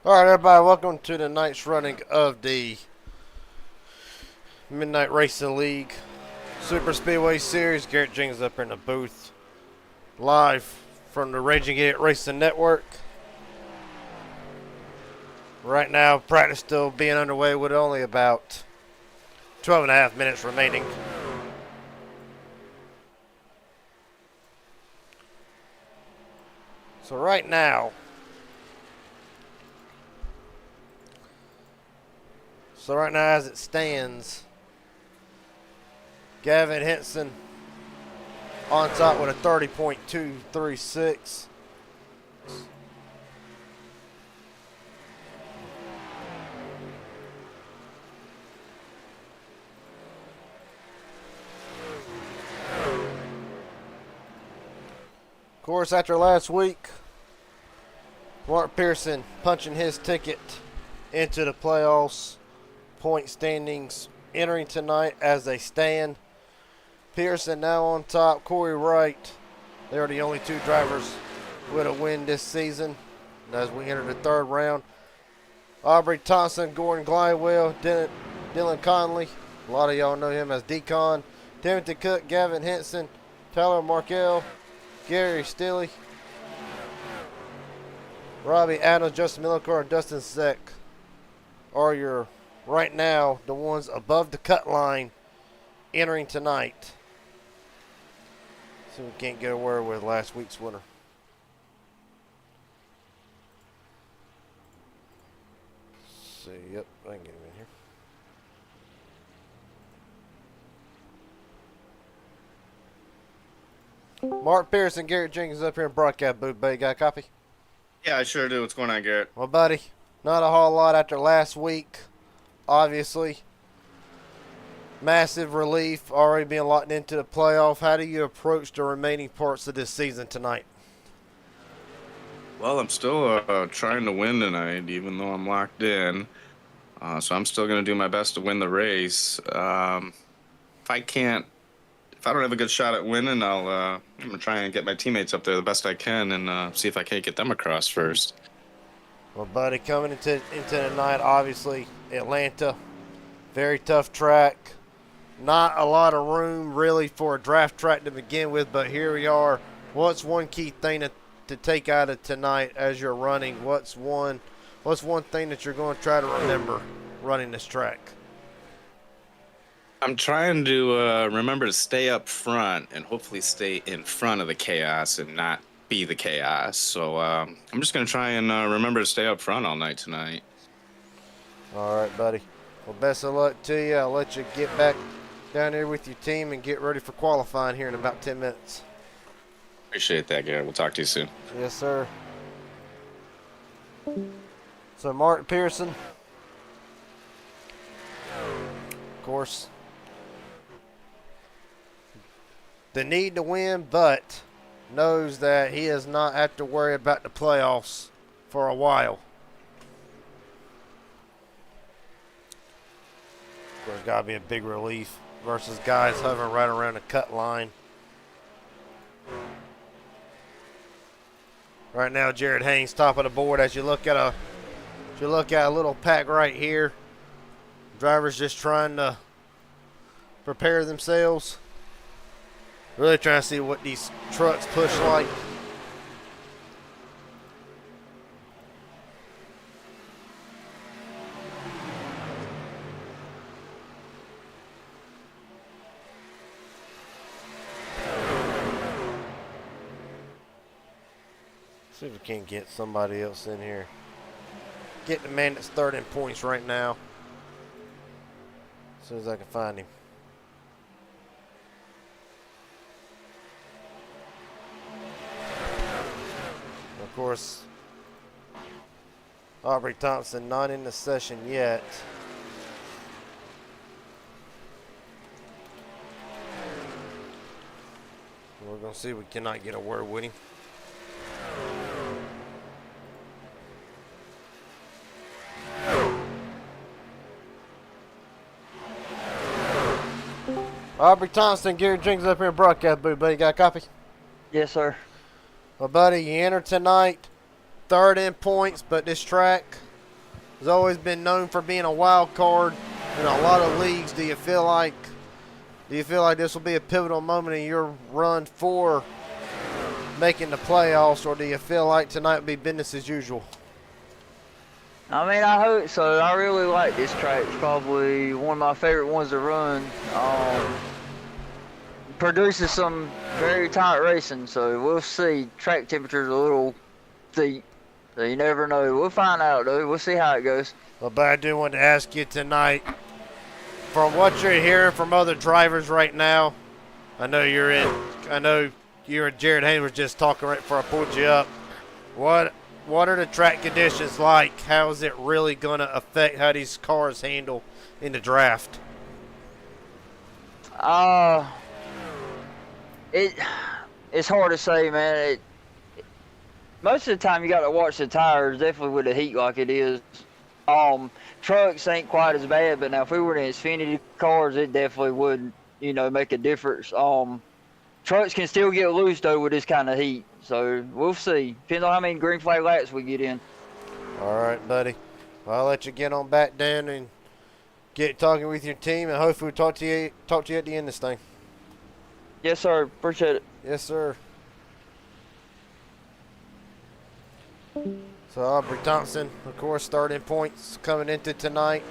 All right, everybody, welcome to the night's running of the Midnight Racing League Super Speedway Series. Garrett Jenkins up here in the booth, live from the Raging Idiot Racing Network. Right now, practice still being underway with only about 12 and a half minutes remaining. So right now, as it stands, Gavin Henson on top with a 30.236. Of course, after last week, Mark Pearson punching his ticket into the playoffs. Point standings entering tonight as they stand. Pearson now on top. Corey Wright. They are the only two drivers with a win this season as we enter the third round. Aubrey Thompson, Gordon Glidewell, Dylan Conley. A lot of y'all know him as Decon. Timothy Cook, Gavin Henson, Tyler Markell, Gary Stilley, Robbie Adams, Justin Millicar, and Dustin Seck are your, right now, the ones above the cut line entering tonight. So we can't get a word with last week's winner. Let's see, yep, I can get him in here. Mark Pearson, Garrett Jenkins up here in broadcast booth, buddy. Got a copy? Yeah, I sure do. What's going on, Garrett? Well, buddy, not a whole lot after last week, obviously. Massive relief, already being locked into the playoff. How do you approach the remaining parts of this season tonight? Well, I'm still trying to win tonight, even though I'm locked in. So I'm still going to do my best to win the race. If I don't have a good shot at winning, I'm going to try and get my teammates up there the best I can and see if I can't get them across first. Well, buddy, coming into the night, obviously, Atlanta, very tough track. Not a lot of room, really, for a draft track to begin with, but here we are. What's one key thing to take out of tonight as you're running? What's one thing that you're going to try to remember running this track? I'm trying to remember to stay up front and hopefully stay in front of the chaos and not be the chaos. So I'm just going to try and remember to stay up front all night tonight. All right, buddy. Well, best of luck to you. I'll let you get back down here with your team and get ready for qualifying here in about 10 minutes. Appreciate that, Garrett. We'll talk to you soon. Yes, sir. So, Mark Pearson, of course, the need to win, but knows that he does not have to worry about the playoffs for a while. Of course, got to be a big relief versus guys hovering right around the cut line. Right now, Jared Haynes top of the board. As you look at a little pack right here, drivers just trying to prepare themselves. Really trying to see what these trucks push like. See if we can get somebody else in here. Get the man that's third in points right now. As soon as I can find him. Of course, Aubrey Thompson not in the session yet. We're going to see if we cannot get a word with him. Aubrey Thompson, Gary Jenkins up here in broadcast booth, buddy. Got a copy? Yes, sir. Well, buddy, you enter tonight third in points, but this track has always been known for being a wild card in a lot of leagues. Do you feel like this will be a pivotal moment in your run for making the playoffs, or do you feel like tonight will be business as usual? I mean, I hope so. I really like this track. It's probably one of my favorite ones to run. Produces some very tight racing, so we'll see. Track temperature's a little steep, so you never know. We'll find out, though. We'll see how it goes. Well, but I do want to ask you tonight, from what you're hearing from other drivers right now, I know you and Jared Haynes were just talking right before I pulled you up. What are the track conditions like? How is it really going to affect how these cars handle in the draft? It's hard to say, man. Most of the time you got to watch the tires, definitely with the heat like it is. Trucks ain't quite as bad, but now if we were in Xfinity cars, it definitely would, make a difference. Trucks can still get loose though with this kind of heat, so we'll see. Depends on how many green flag laps we get in. All right, buddy. Well, I'll let you get on back down and get talking with your team, and hopefully we'll talk to you at the end of this thing. Yes, sir. Appreciate it. Yes, sir. So Aubrey Thompson, of course, starting points coming into tonight.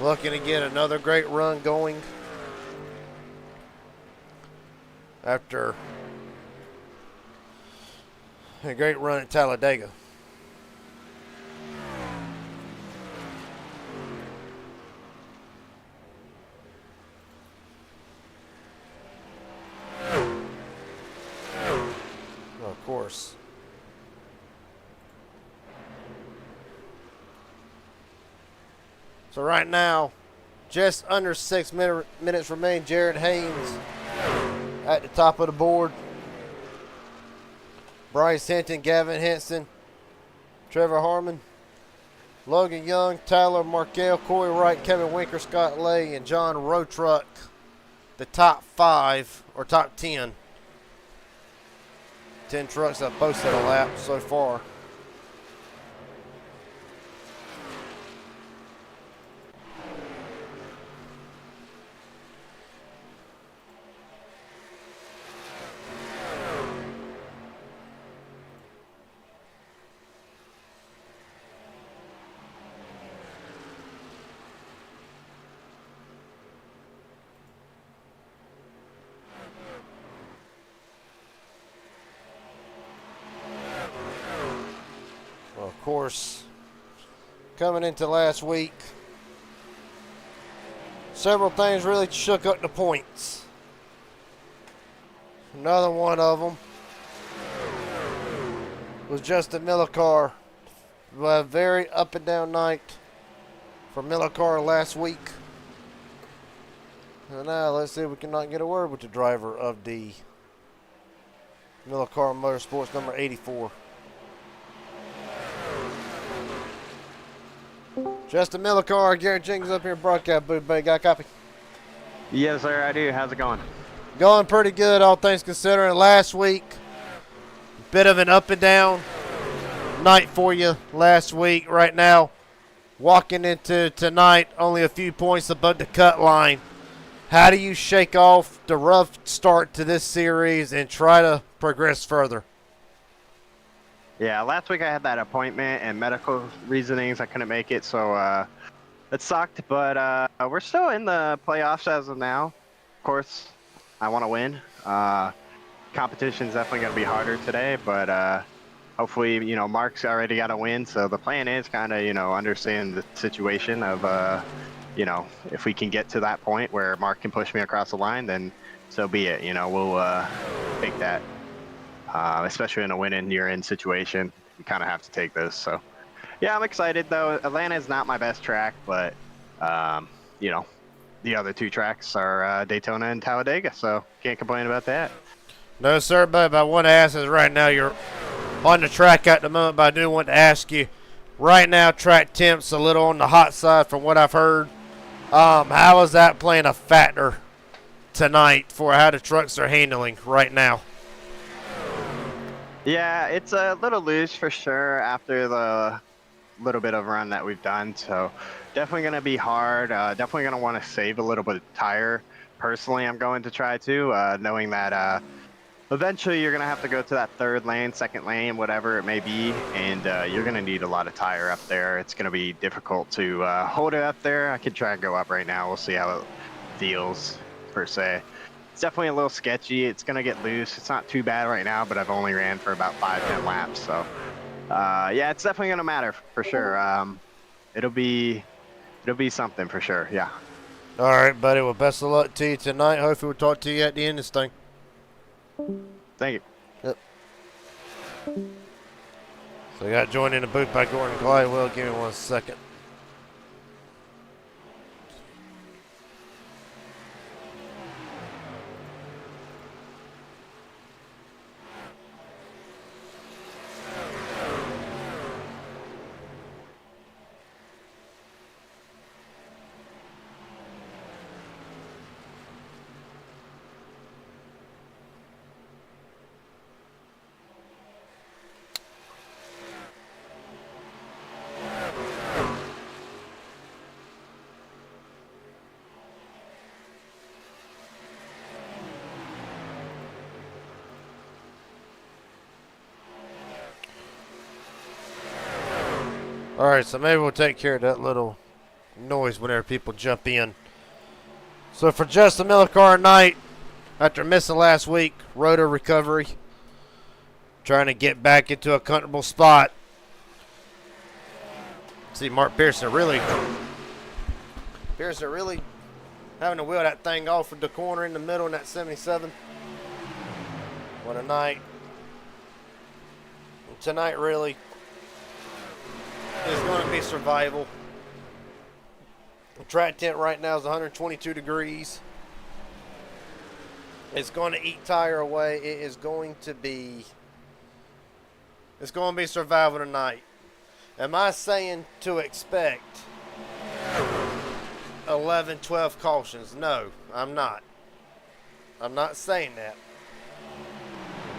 Looking to get another great run going after a great run at Talladega. Of course. So right now, just under 6 minutes remain. Jared Haynes at the top of the board. Bryce Hinton, Gavin Henson, Trevor Harmon, Logan Young, Tyler Markell, Corey Wright, Kevin Winker, Scott Lay, and John Rotruck, the top 5 or top 10. 10 trucks have posted a lap so far. Of course, coming into last week, several things really shook up the points. Another one of them was Justin Millicar. A very up and down night for Millicar last week. And now let's see if we cannot get a word with the driver of the Millicar Motorsports number 84. Justin Millicar, Garrett Jenkins up here in broadcast booth, buddy. Got a copy? Yes, sir, I do. How's it going? Going pretty good, all things considering. Last week, bit of an up and down night for you last week. Right now, walking into tonight, only a few points above the cut line. How do you shake off the rough start to this series and try to progress further? Yeah, last week I had that appointment and medical reasonings. I couldn't make it, so it sucked. But we're still in the playoffs as of now. Of course, I want to win. Competition's definitely going to be harder today, but hopefully, Mark's already got a win. So the plan is kind of, understand the situation of, if we can get to that point where Mark can push me across the line, then so be it. We'll take that. Especially in a win-in, you're-in situation, you kind of have to take this. So, yeah, I'm excited, though. Atlanta is not my best track, but, the other two tracks are Daytona and Talladega, so can't complain about that. No, sir, but I want to ask is right now you're on the track at the moment, but I do want to ask you, right now track temp's a little on the hot side from what I've heard. How is that playing a factor tonight for how the trucks are handling right now? Yeah, it's a little loose for sure after the little bit of run that we've done. So definitely going to be hard. Definitely going to want to save a little bit of tire. Personally, I'm going to try to, knowing that eventually you're going to have to go to that third lane, second lane, whatever it may be, and you're going to need a lot of tire up there. It's going to be difficult to hold it up there. I could try and go up right now. We'll see how it feels, per se. It's definitely a little sketchy. It's going to get loose. It's not too bad right now, but I've only ran for about 5-10 laps. So, yeah, it's definitely going to matter for sure. It'll be something for sure. Yeah. All right, buddy. Well, best of luck to you tonight. Hopefully we'll talk to you at the end of this thing. Thank you. Yep. So we got joined in the booth by Gordon Glidewell. Give me 1 second. All right, so maybe we'll take care of that little noise whenever people jump in. So for Justin Millicar tonight, after missing last week, rotor recovery, trying to get back into a comfortable spot. See, Mark Pearson really having to wheel that thing off of the corner in the middle in that 77. What a night. Tonight really is going to be survival. The track tent right now is 122 degrees. It's going to eat tire away. It's going to be survival tonight. Am I saying to expect 11, 12 cautions? No, I'm not. I'm not saying that.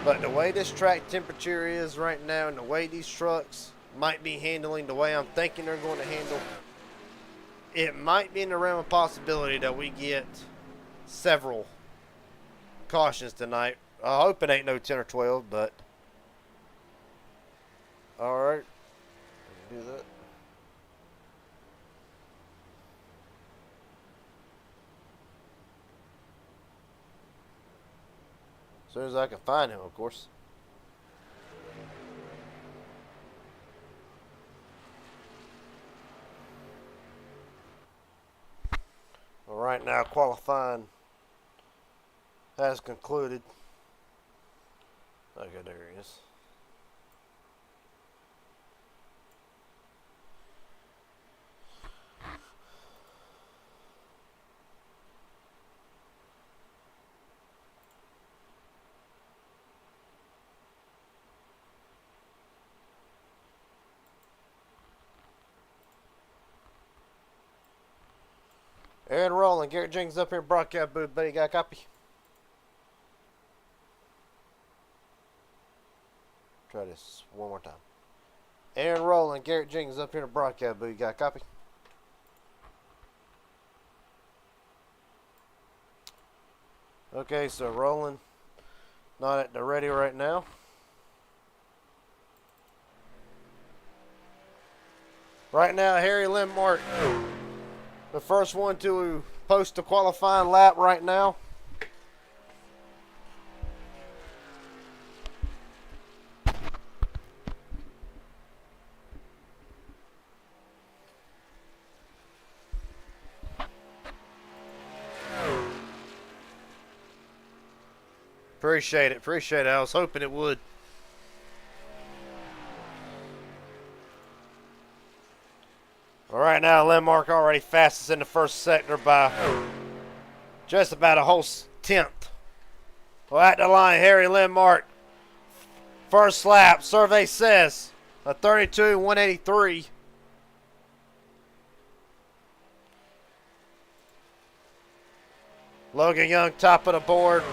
But the way this track temperature is right now and the way these trucks might be handling the way I'm thinking they're going to handle, it might be in the realm of possibility that we get several cautions tonight. I hope it ain't no 10 or 12, but all right, do that. As soon as I can find him, of course. Well, right now, qualifying has concluded. Okay, there he is. Aaron Rowland, Garrett Jenkins up here, broadcast booth, buddy. Got a copy? Try this one more time. Aaron Rowland, Garrett Jenkins up here in the broadcast booth. Got a copy? Okay, so Rowland not at the ready right now. Right now, Harry Lindmark, the first one to post a qualifying lap right now. Appreciate it. Appreciate it. I was hoping it would. All right, now Lindmark already fastest in the first sector by just about a whole tenth. Well, at the line, Harry Lindmark. First lap, survey says a 32.183. Logan Young, top of the board.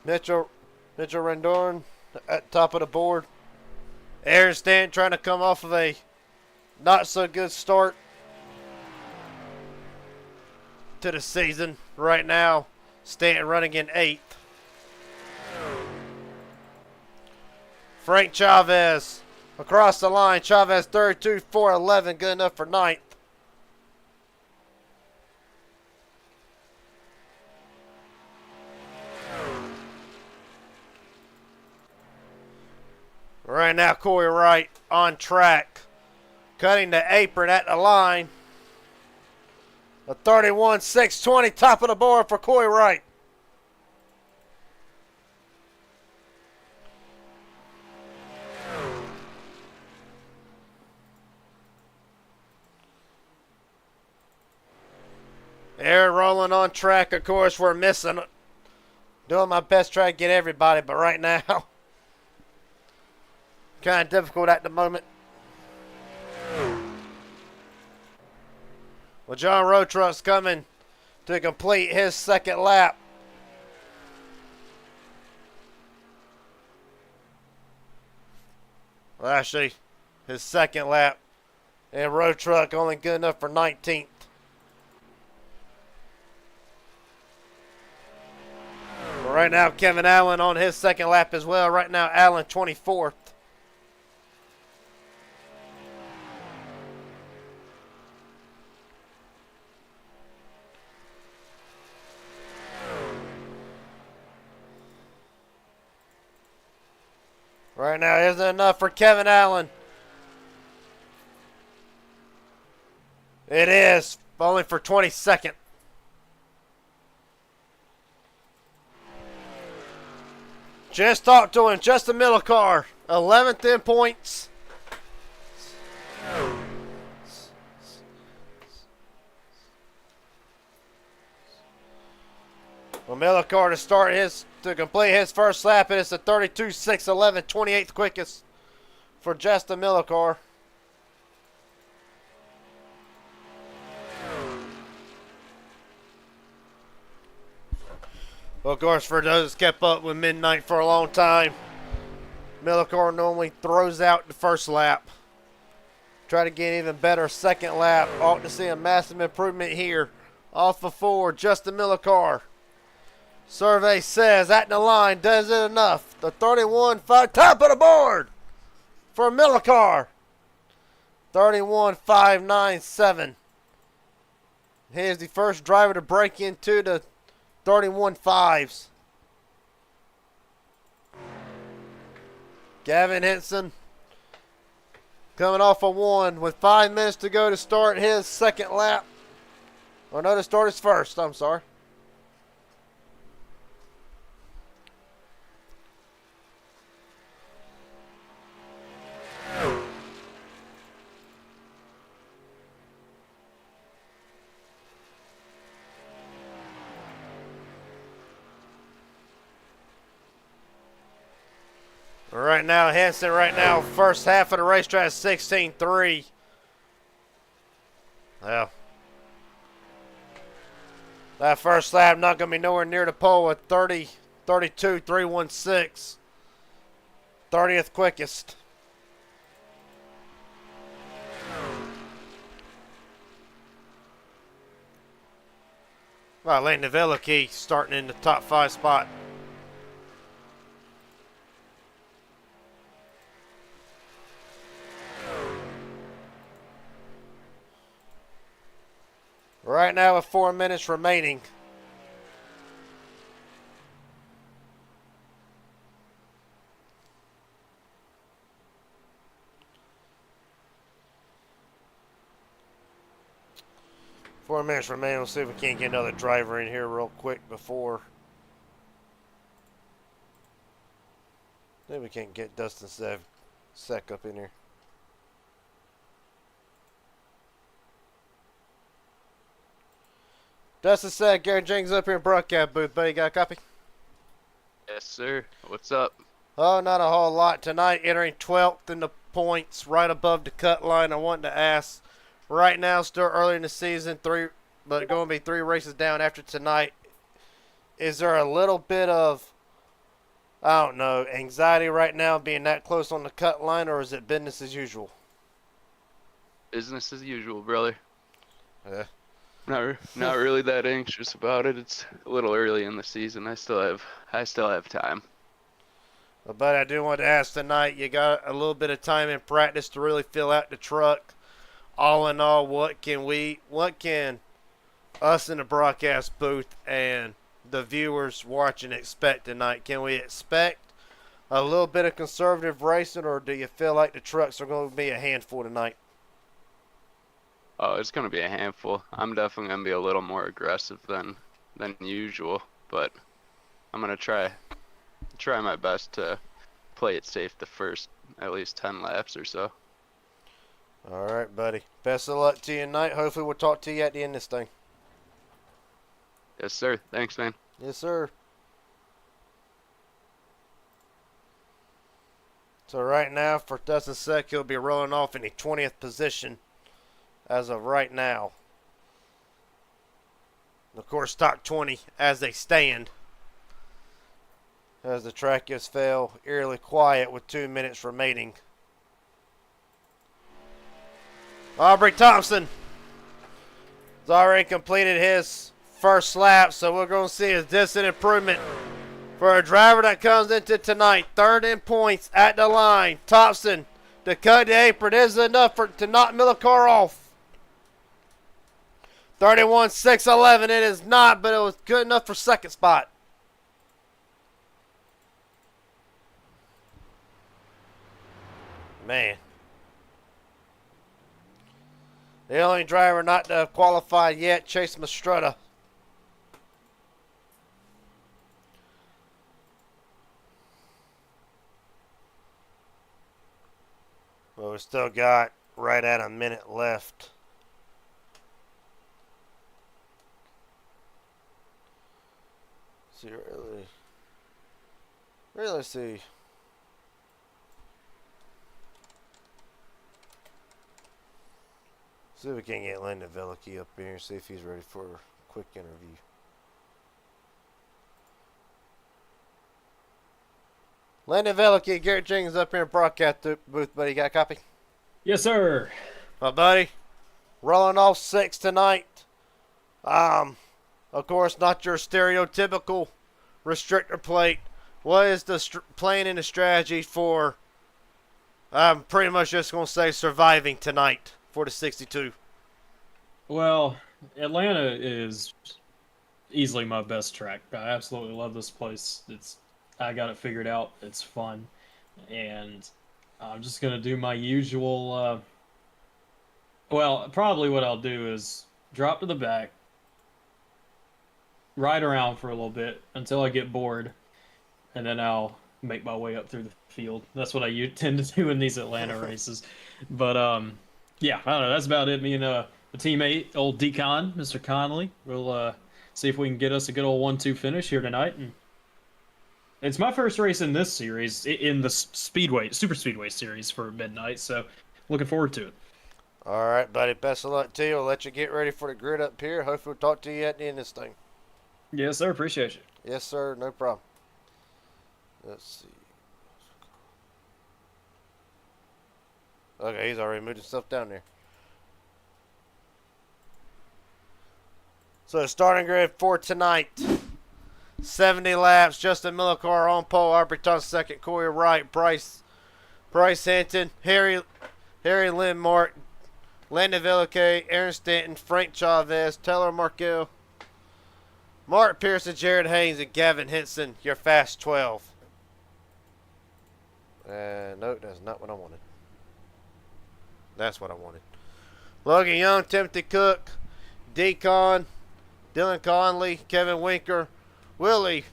Mitchell Rendon at top of the board. Aaron Stanton trying to come off of a not so good start to the season. Right now, Stanton running in 8th. Frank Chavez across the line. Chavez 32, 411, good enough for 9th. Right now, Corey Wright on track, cutting the apron at the line. A 31, 620, top of the board for Corey Wright. Aaron rolling on track. Of course, we're missing. Doing my best trying to get everybody, but right now, kind of difficult at the moment. Well, John Rotruck's coming to complete his second lap. Well, actually, his second lap. And Rotruck only good enough for 19th. Well, right now, Kevin Allen on his second lap as well. Right now, Allen 24th. Right now isn't enough for Kevin Allen. It is, only for 22nd. Just talked to him, just a middle car. 11th in points. Well, Millicar to complete his first lap, and it's a 32, 6, 11, 28th quickest for Justin Millicar. Well, of course, for those that kept up with Midnight for a long time, Millicar normally throws out the first lap. Try to get even better second lap. Ought to see a massive improvement here. Off of 4, Justin Millicar. Survey says at the line, does it enough? The 31.5, top of the board for Millicar. 31.597. He is the first driver to break into the 31.5s. Gavin Henson coming off a 1 with 5 minutes to go to start his second lap. Or no, to start his first, I'm sorry. Right now, Henson, first half of the racetrack, 16-3. Well, that first lap not going to be nowhere near the pole at 30, 32, 316. 30th quickest. Well, Lane Novelli starting in the top 5 spot. Right now with 4 minutes remaining. We'll see if we can't get another driver in here real quick before. Maybe we can't get Dustin Sec up in here. Dustin said, Gary Jenkins up here in broadcast booth, buddy. Got a copy? Yes, sir. What's up? Oh, not a whole lot. Tonight, entering 12th in the points, right above the cut line. I wanted to ask, right now, still early in the season, but going to be 3 races down after tonight. Is there a little bit of I don't know, anxiety right now being that close on the cut line, or is it business as usual? Business as usual, brother. Yeah. Not really that anxious about it. It's a little early in the season. I still have time. But I do want to ask tonight, you got a little bit of time in practice to really fill out the truck. All in all, what can us in the broadcast booth and the viewers watching expect tonight? Can we expect a little bit of conservative racing, or do you feel like the trucks are going to be a handful tonight? Oh, it's gonna be a handful. I'm definitely gonna be a little more aggressive than usual, but I'm gonna try my best to play it safe the first at least 10 laps or so. All right, buddy. Best of luck to you tonight. Hopefully we'll talk to you at the end of this thing. Yes, sir. Thanks, man. Yes, sir. So right now, for Dustin Seck, he'll be rolling off in the 20th position as of right now. Of course, top 20 as they stand. As the track is fell eerily quiet with 2 minutes remaining. Aubrey Thompson has already completed his first lap, so we're going to see a distant improvement for a driver that comes into tonight. Third in points at the line. Thompson to cut the apron. Is enough to knock Millicor off. 31.611. It is not, but it was good enough for second spot. Man. The only driver not to have qualified yet, Chase Mastretta. Well, we still got right at a minute left. See, really see. See if we can get Landon Velicky up here and see if he's ready for a quick interview. Landon Velicky, Garrett Jenkins up here in broadcast booth, buddy. Got a copy? Yes, sir. My buddy, rolling off 6 tonight. Of course, not your stereotypical restrictor plate. What is the plan and the strategy for, I'm pretty much just going to say, surviving tonight for the 62? Well, Atlanta is easily my best track. I absolutely love this place. I got it figured out. It's fun. And I'm just going to do my usual, well, probably what I'll do is drop to the back, ride around for a little bit until I get bored, and then I'll make my way up through the field. That's what I tend to do in these Atlanta races. But, yeah, I don't know. That's about it. Me and a teammate, old Decon, Mr. Conley, we'll see if we can get us a good old 1-2 finish here tonight. And it's my first race in this series, in the Super Speedway series for midnight, so looking forward to it. All right, buddy. Best of luck to you. I'll let you get ready for the grid up here. Hopefully we'll talk to you at the end of this thing. Yes, sir. Appreciate you. Yes, sir. No problem. Let's see. Okay, he's already moved himself down there. So starting grid for tonight. 70 laps. Justin Millicor on pole. Aubrey Thompson second. Corey Wright. Bryce Hinton. Harry Lynn Martin. Landon Velicky. Aaron Stanton. Frank Chavez. Taylor Markell. Mark Pearson. Jared Haynes. And Gavin Henson. Your fast 12. No, that's not what I wanted. That's what I wanted. Logan Young, Timothy Cook, Decon, Dylan Conley, Kevin Winker, Willie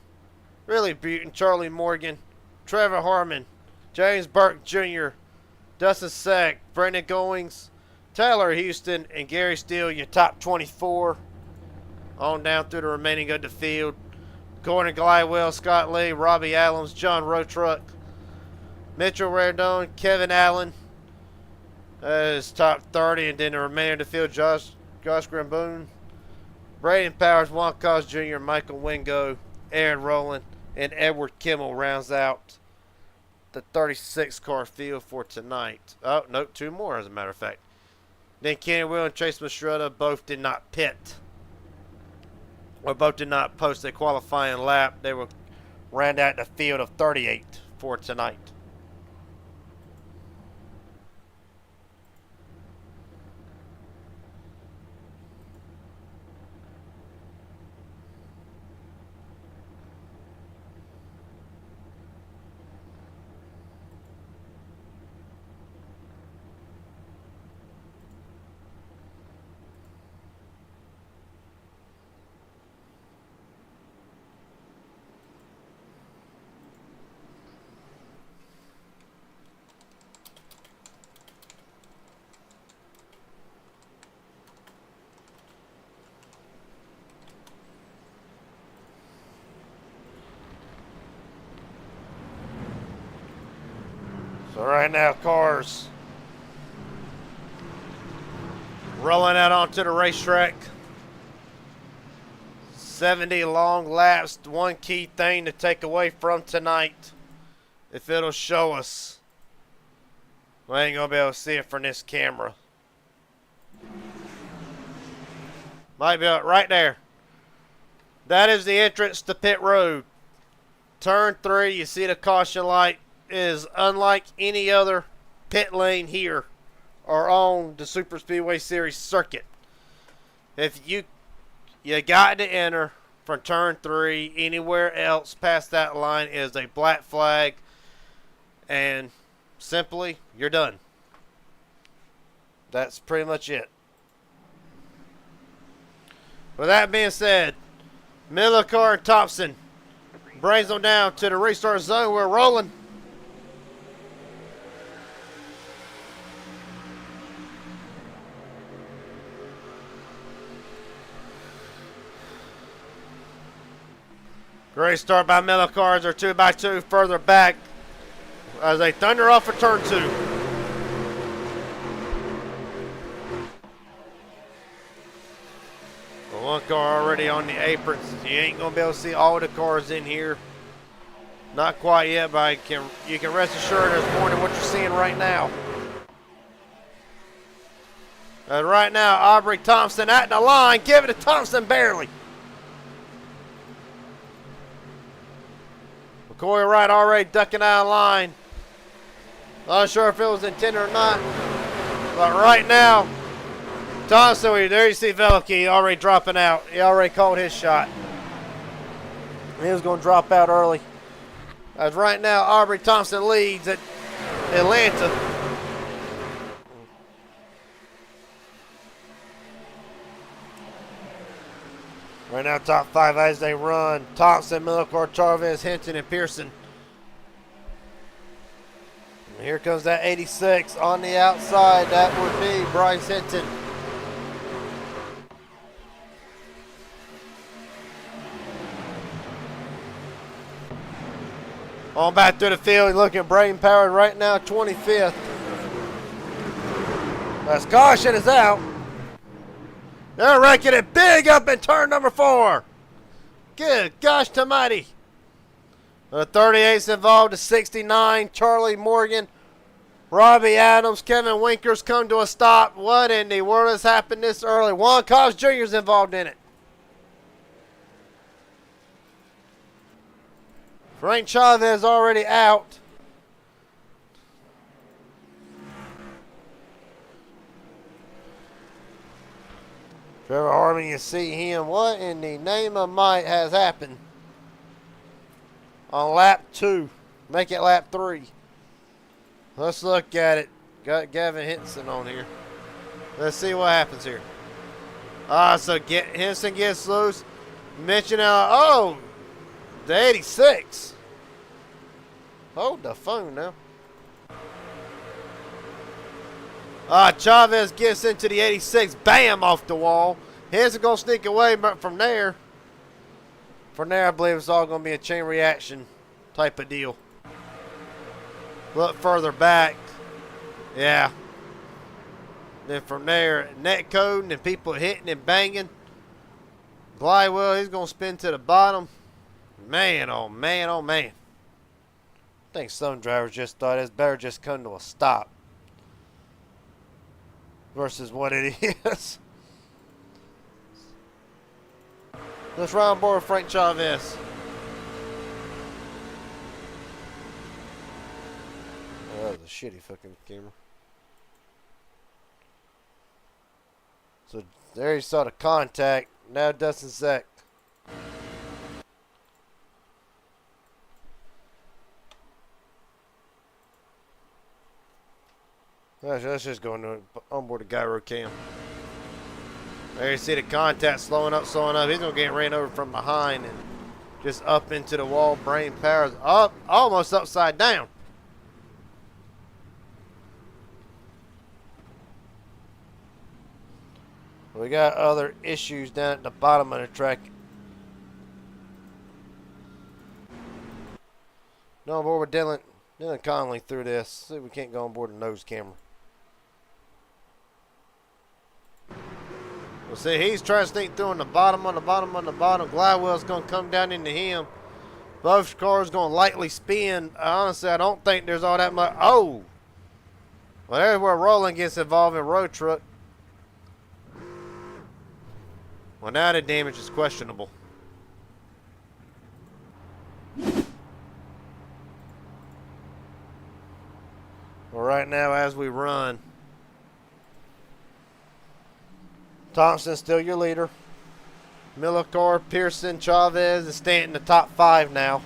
Butin, Charlie Morgan, Trevor Harmon, James Burke Jr., Dustin Sack, Brendan Goings, Tyler Houston, and Gary Steele, your top 24. On down through the remaining of the field. Gordon Glidewell, Scott Lee, Robbie Allums, John Rotruck, Mitchell Rardone, Kevin Allen is top 30, and then the remainder of the field, Josh Gramboon, Braden Powers, Juan Cos Jr., Michael Wingo, Aaron Rowland, and Edward Kimmel rounds out the 36 car field for tonight. Oh, no, 2 more as a matter of fact. Then Kenny Will and Chase Mastretta both did not pit. Or both did not post a qualifying lap. They will round out the field of 38 for tonight. So right now, cars rolling out onto the racetrack. 70 long laps. One key thing to take away from tonight, if it'll show us. We ain't gonna be able to see it from this camera. Might be right there. That is the entrance to pit road. Turn 3, you see the caution light is unlike any other pit lane here or on the Super Speedway Series circuit. If you got to enter from turn 3, anywhere else past that line is a black flag, and simply you're done. That's pretty much it. With that being said, Miller, Carr, and Thompson brings them down to the restart zone. We're rolling. Great start by Miller Cars. They're 2x2 further back as they thunder off of turn 2. Well, one car already on the aprons. You ain't going to be able to see all the cars in here. Not quite yet, but you can rest assured there's more than what you're seeing right now. And right now, Aubrey Thompson at the line. Give it to Thompson barely. McCoy Wright already ducking out of line. Not sure if it was intended or not. But right now, Thompson, there you see Velke already dropping out. He already called his shot. He was going to drop out early. As right now, Aubrey Thompson leads at Atlanta. Right now, top 5 as they run. Thompson, Millicor, Chavez, Hinton, and Pearson. And here comes that 86 on the outside. That would be Bryce Hinton. On back through the field, looking brain powered right now, 25th. That's caution is out. They're ranking it big up in turn number 4. Good gosh almighty. The 38's involved, the 69, Charlie Morgan, Robbie Adams, Kevin Winkers come to a stop. What in the world has happened this early? Juan Cobbs Jr. is involved in it. Frank Chavez already out. Trevor Harmon, you see him. What in the name of might has happened? On lap 2. Make it lap 3. Let's look at it. Got Gavin Henson on here. Let's see what happens here. So Henson gets loose. Mention oh, the 86. Hold the phone now. Chavez gets into the 86. Bam, off the wall. Henson going to sneak away, but from there, I believe it's all going to be a chain reaction type of deal. Look further back. Yeah. Then from there, net coding and people hitting and banging. Glidewell, he's going to spin to the bottom. Man, oh man, oh man. I think some drivers just thought it's better just come to a stop versus what it is. Let's ride on board with Frank Chavez. Oh, that was a shitty fucking camera. So there you saw the contact. Now Dustin Zek. Let's just go on board the gyro cam. There you see the contact slowing up, slowing up. He's going to get ran over from behind and just up into the wall. Brain powers up, almost upside down. We got other issues down at the bottom of the track. No, on board with Dylan Conley through this. See if we can't go on board the nose camera. Well, see, he's trying to sneak through on the bottom, on the bottom, on the bottom. Glidewell's going to come down into him. Both cars going to lightly spin. Honestly, I don't think there's all that much. Oh! Well, there's where rolling gets involved in road truck. Well, now the damage is questionable. Well, right now, as we run, Thompson's still your leader. Millicor, Pearson, Chavez is staying in the top 5 now.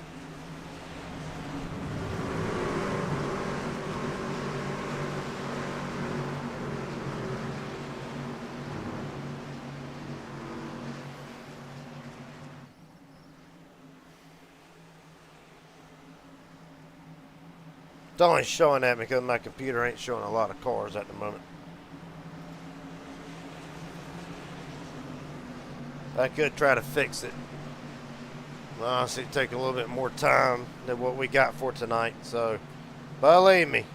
It's only showing that because my computer ain't showing a lot of cars at the moment. I could try to fix it. Honestly, it'd take a little bit more time than what we got for tonight. So, believe me,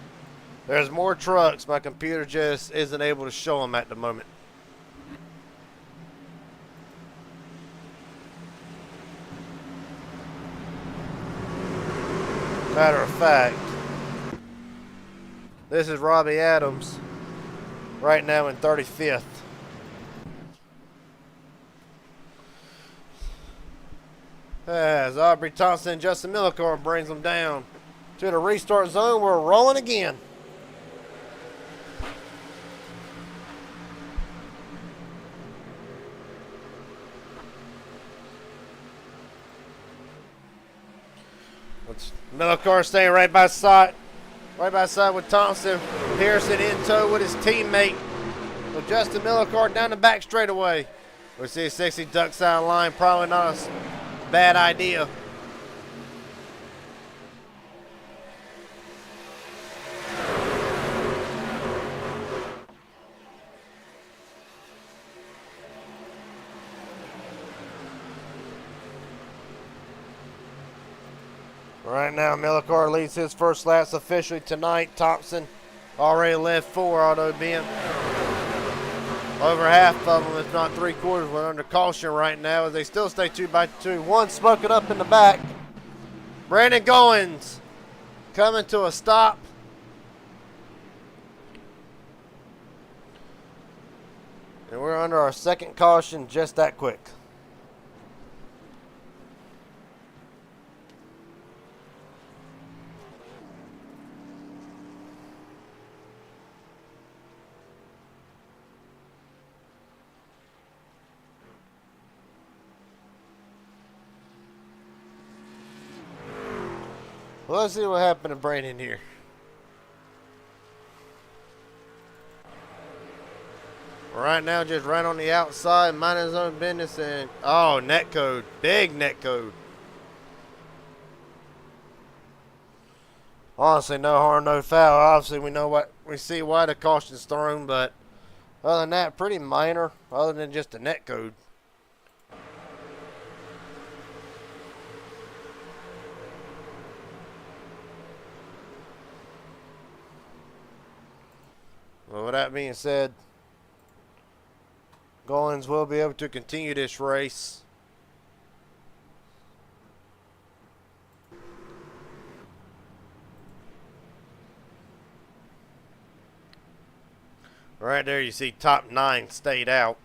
there's more trucks. My computer just isn't able to show them at the moment. Matter of fact, this is Robbie Adams right now in 35th. As Aubrey Thompson and Justin Millicor brings them down to the restart zone. We're rolling again. Millicor staying right by side with Thompson. Pearson in tow with his teammate. With Justin Millicor down the back straightaway. We see a 60 duck side line. Probably not a bad idea. Right now, Millicor leads his first laps officially tonight. Thompson already led 4, although being over half of them, if not 3/4, were under caution right now as they still stay 2 by 2. One smoking up in the back. Brandon Goins coming to a stop. And we're under our second caution just that quick. Well, let's see what happened to Brandon here. Right now, just right on the outside, minding his own business, and oh, net code, big net code. Honestly, no harm, no foul. Obviously, we see why the caution's thrown, but other than that, pretty minor. Other than just a net code. Well, with that being said, Goins will be able to continue this race. Right there you see top 9 stayed out.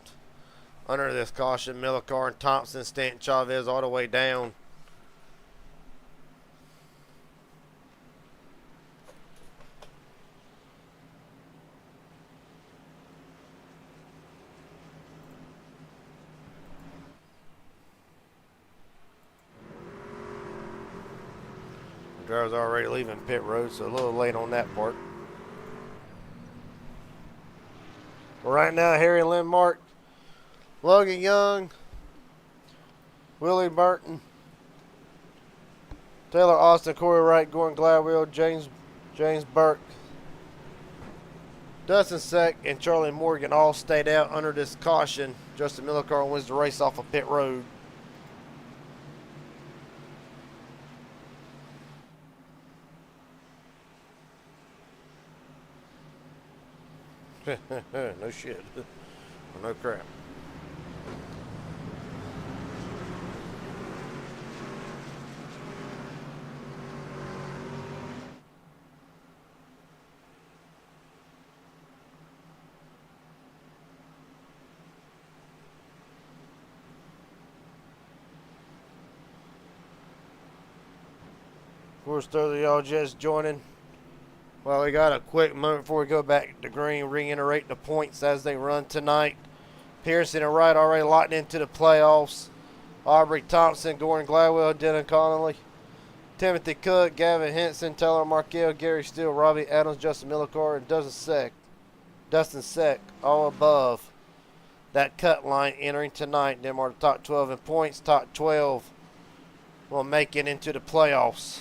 Under this caution, Millicar and Thompson, Stanton, Chavez all the way down. The driver's already leaving pit road, so a little late on that part. Right now, Harry Lindmark, Logan Young, Willie Burton, Taylor Austin, Corey Wright, Gordon Gladwell, James Burke, Dustin Seck, and Charlie Morgan all stayed out under this caution. Justin Millicar wins the race off of pit road. No shit. No crap. Of course, those of y'all just joining. Well, we got a quick moment before we go back to green, reiterate the points as they run tonight. Pearson and Wright already locked into the playoffs. Aubrey Thompson, Gordon Gladwell, Dylan Connolly, Timothy Cook, Gavin Henson, Taylor Markell, Gary Steele, Robbie Adams, Justin Millicar, and Dustin Seck, all above that cut line entering tonight. Them are the top 12 in points. Top 12 will make it into the playoffs.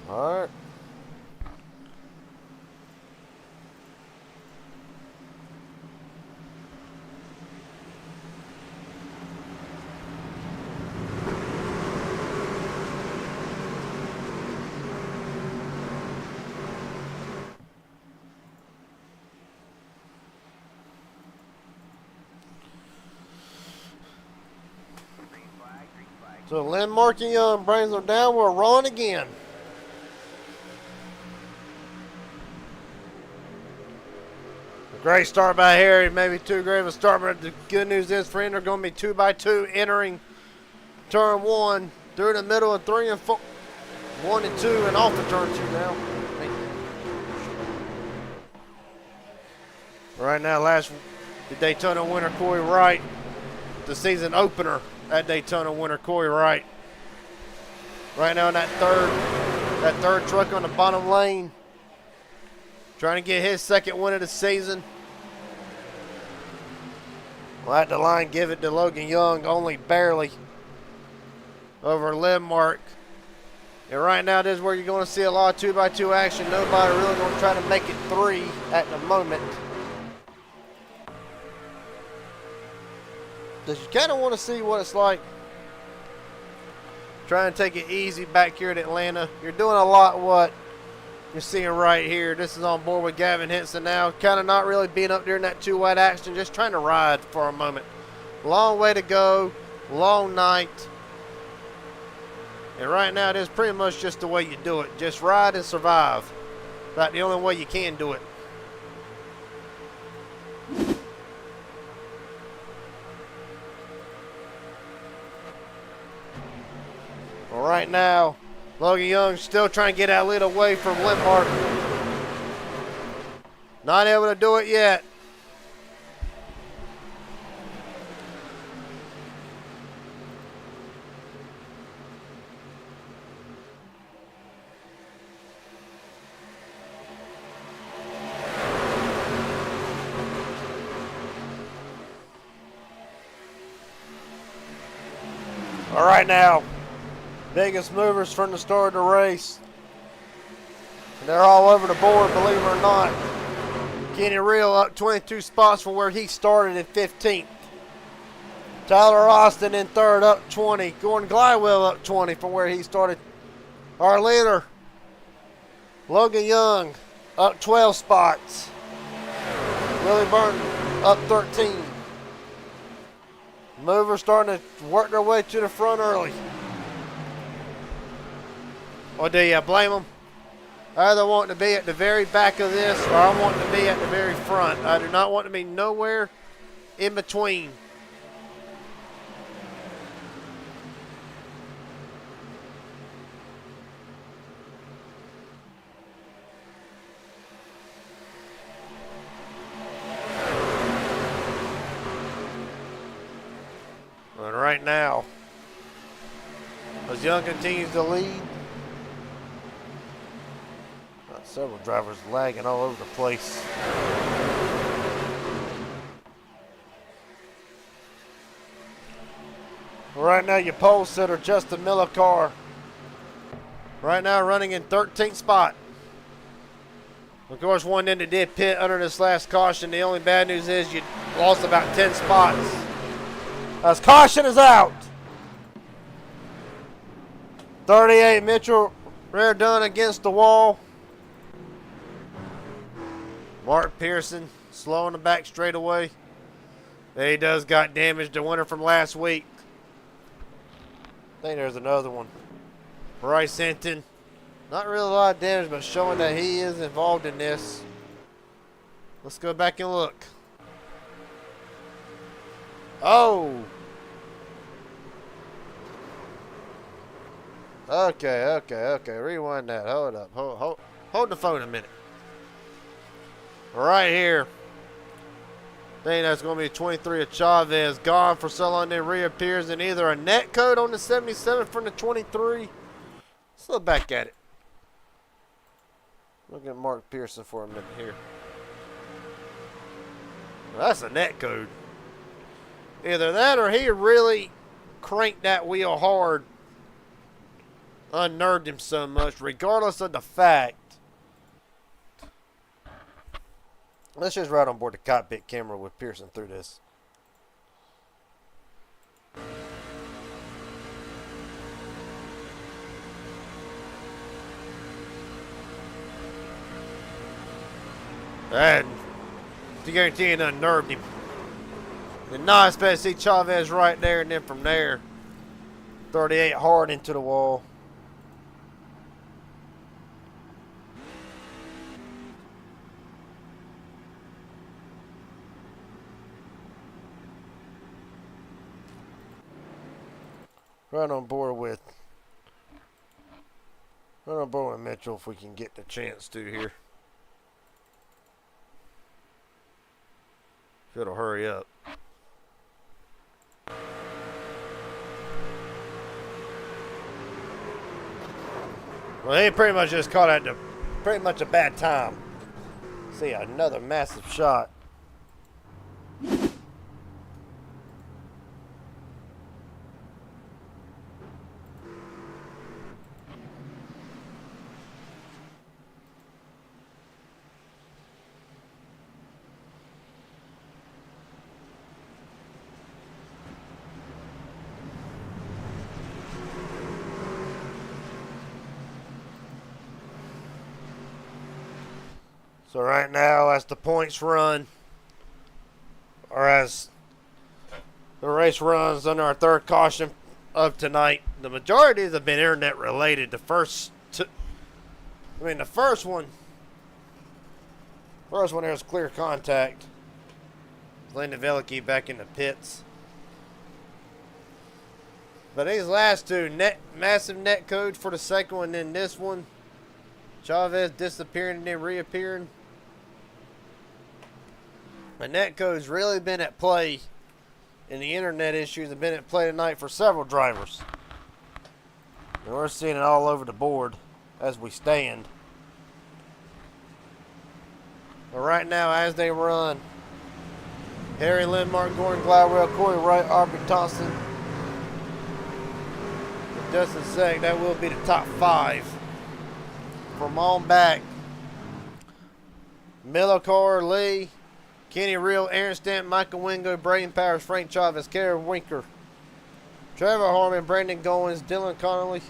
All right. So Lindmark and Young brings them down. We're rolling again. Great start by Harry, maybe too great of a start, but the good news is for him, they're going to be 2 by 2 entering turn 1 through the middle of 3 and 4, 1 and 2, and off the turn 2 now. Right now, the Daytona winner, Corey Wright, the season opener at Daytona winner, Corey Wright. Right now in that third truck on the bottom lane. Trying to get his second win of the season. We'll at the line give it to Logan Young, only barely over Lindmark. And right now, this is where you're going to see a lot of 2 by 2 action. Nobody really going to try to make it 3 at the moment. Because you kind of want to see what it's like. Trying to take it easy back here at Atlanta. You're doing a lot what you're seeing right here. This is on board with Gavin Henson now. Kind of not really being up there in that 2 wide action. Just trying to ride for a moment. Long way to go. Long night. And right now it is pretty much just the way you do it. Just ride and survive. About the only way you can do it. Well, right now, Logan Young still trying to get that lead away from Lindmark. Not able to do it yet. All right now, Biggest movers from the start of the race. And they're all over the board, believe it or not. Kenny Real up 22 spots from where he started in 15th. Tyler Austin in third, up 20. Gordon Glywell up 20 from where he started. Our leader, Logan Young, up 12 spots. Willie Burton up 13. Movers starting to work their way to the front early. Or do you blame them? I either want to be at the very back of this or I want to be at the very front. I do not want to be nowhere in between. And right now, as Young continues to lead, several drivers lagging all over the place. Right now, your pole sitter, Justin Millicar, right now running in 13th spot. Of course, one end that did pit under this last caution. The only bad news is you lost about 10 spots. As caution is out. 38, Mitchell rear done against the wall. Mark Pearson slowing the back straightaway. He does got damaged, the winner from last week. I think there's another one. Bryce Hinton. Not really a lot of damage, but showing that he is involved in this. Let's go back and look. Oh! Okay. Rewind that. Hold up. Hold the phone a minute. Right here. I think that's going to be 23 of Chavez. Gone for so long, then reappears in either a net code on the 77 from the 23. Let's look back at it. Look at Mark Pearson for a minute here. Well, that's a net code. Either that or he really cranked that wheel hard. Unnerved him so much, regardless of the fact. Let's just ride on board the cockpit camera with Pearson through this. And to guarantee it unnerved him. And now I expect to see Chavez right there, and then from there, 38 hard into the wall. Right on board with Mitchell if we can get the chance to here. If it'll hurry up. Well, he pretty much just caught at pretty much a bad time. See, another massive shot. So right now, as the points run, or as the race runs under our third caution of tonight, the majority have been internet related. The first one, there was clear contact. Landon Velicky back in the pits. But these last two, massive net codes for the second one, and then this one, Chavez disappearing and then reappearing. The net code's really been at play, and the internet issues have been at play tonight for several drivers. And we're seeing it all over the board as we stand. But right now, as they run, Harry Lindmark, Gordon Glywell, Corey Wright, Aubrey Thompson, just a sec. That will be the top 5. From on back, Millicor, Lee, Kenny Real, Aaron Stamp, Michael Wingo, Braden Powers, Frank Chavez, Karen Winker, Trevor Harmon, Brandon Goins, Dylan Connolly,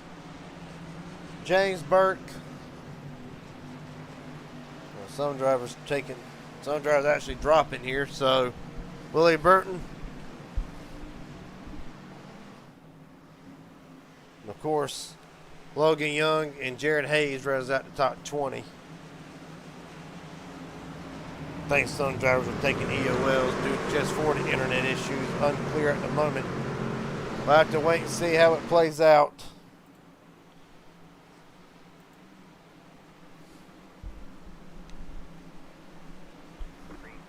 James Burke. Well, some drivers actually dropping here. So Willie Burton, and of course Logan Young and Jared Hayes rounds out the top 20. I think some drivers are taking EOLs due just for the internet issues. Unclear at the moment. We'll have to wait and see how it plays out.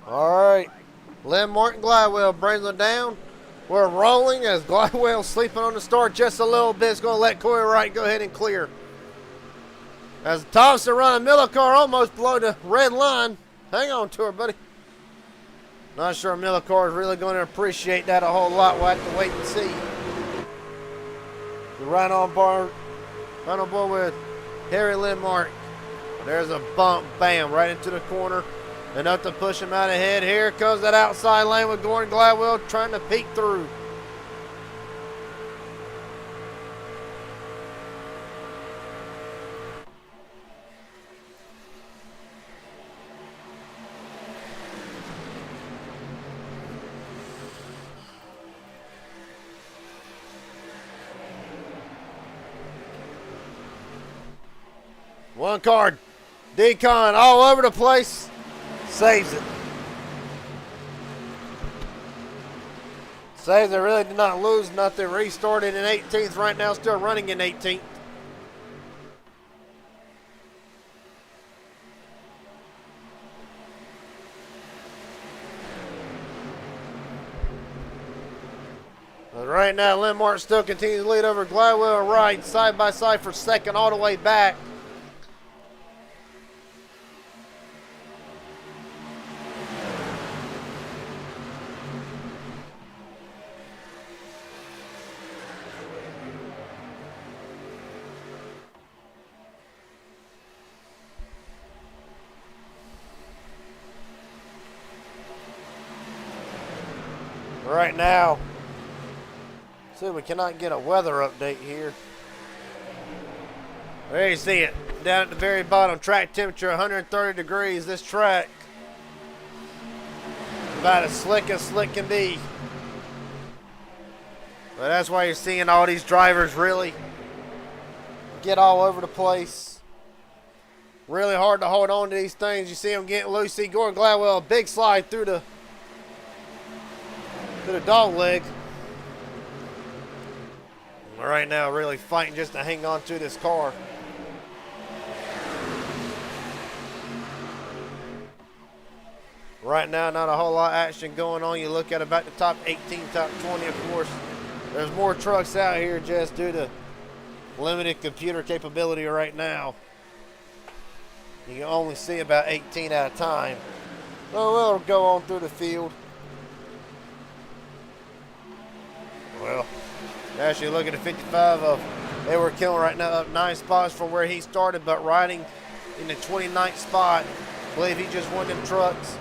Alright. Lynn Martin Glidewell brings them down. We're rolling as Glidewell sleeping on the start just a little bit. It's going to let Corey Wright go ahead and clear. As Thompson running Millicor almost below the red line. Hang on to her, buddy. Not sure Millicor is really going to appreciate that a whole lot. We'll have to wait and see. We're right on board with Harry Lindmark. There's a bump, bam, right into the corner. Enough to push him out ahead. Here comes that outside lane with Gordon Gladwell trying to peek through. One card. Decon all over the place. Saves it. Saves it. Really did not lose nothing. Restarted in 18th. Right now still running in 18th. But right now Lynn Martin still continues to lead over Glidewell and Wright. Side by side for second all the way back. Right now, see, we cannot get a weather update here. There you see it, down at the very bottom. Track temperature 130 degrees. This track about as slick can be. But that's why you're seeing all these drivers really get all over the place. Really hard to hold on to these things. You see them getting loose. See Gordon Gladwell, a big slide through the dog leg. Right now really fighting just to hang on to this car. Right now not a whole lot of action going on. You look at about the top 18, top 20, of course. There's more trucks out here just due to limited computer capability right now. You can only see about 18 at a time. So we'll go on through the field. Well, actually look at the 55 of Edward Killen right now, up 9 spots from where he started, but riding in the 29th spot. I believe he just won them trucks.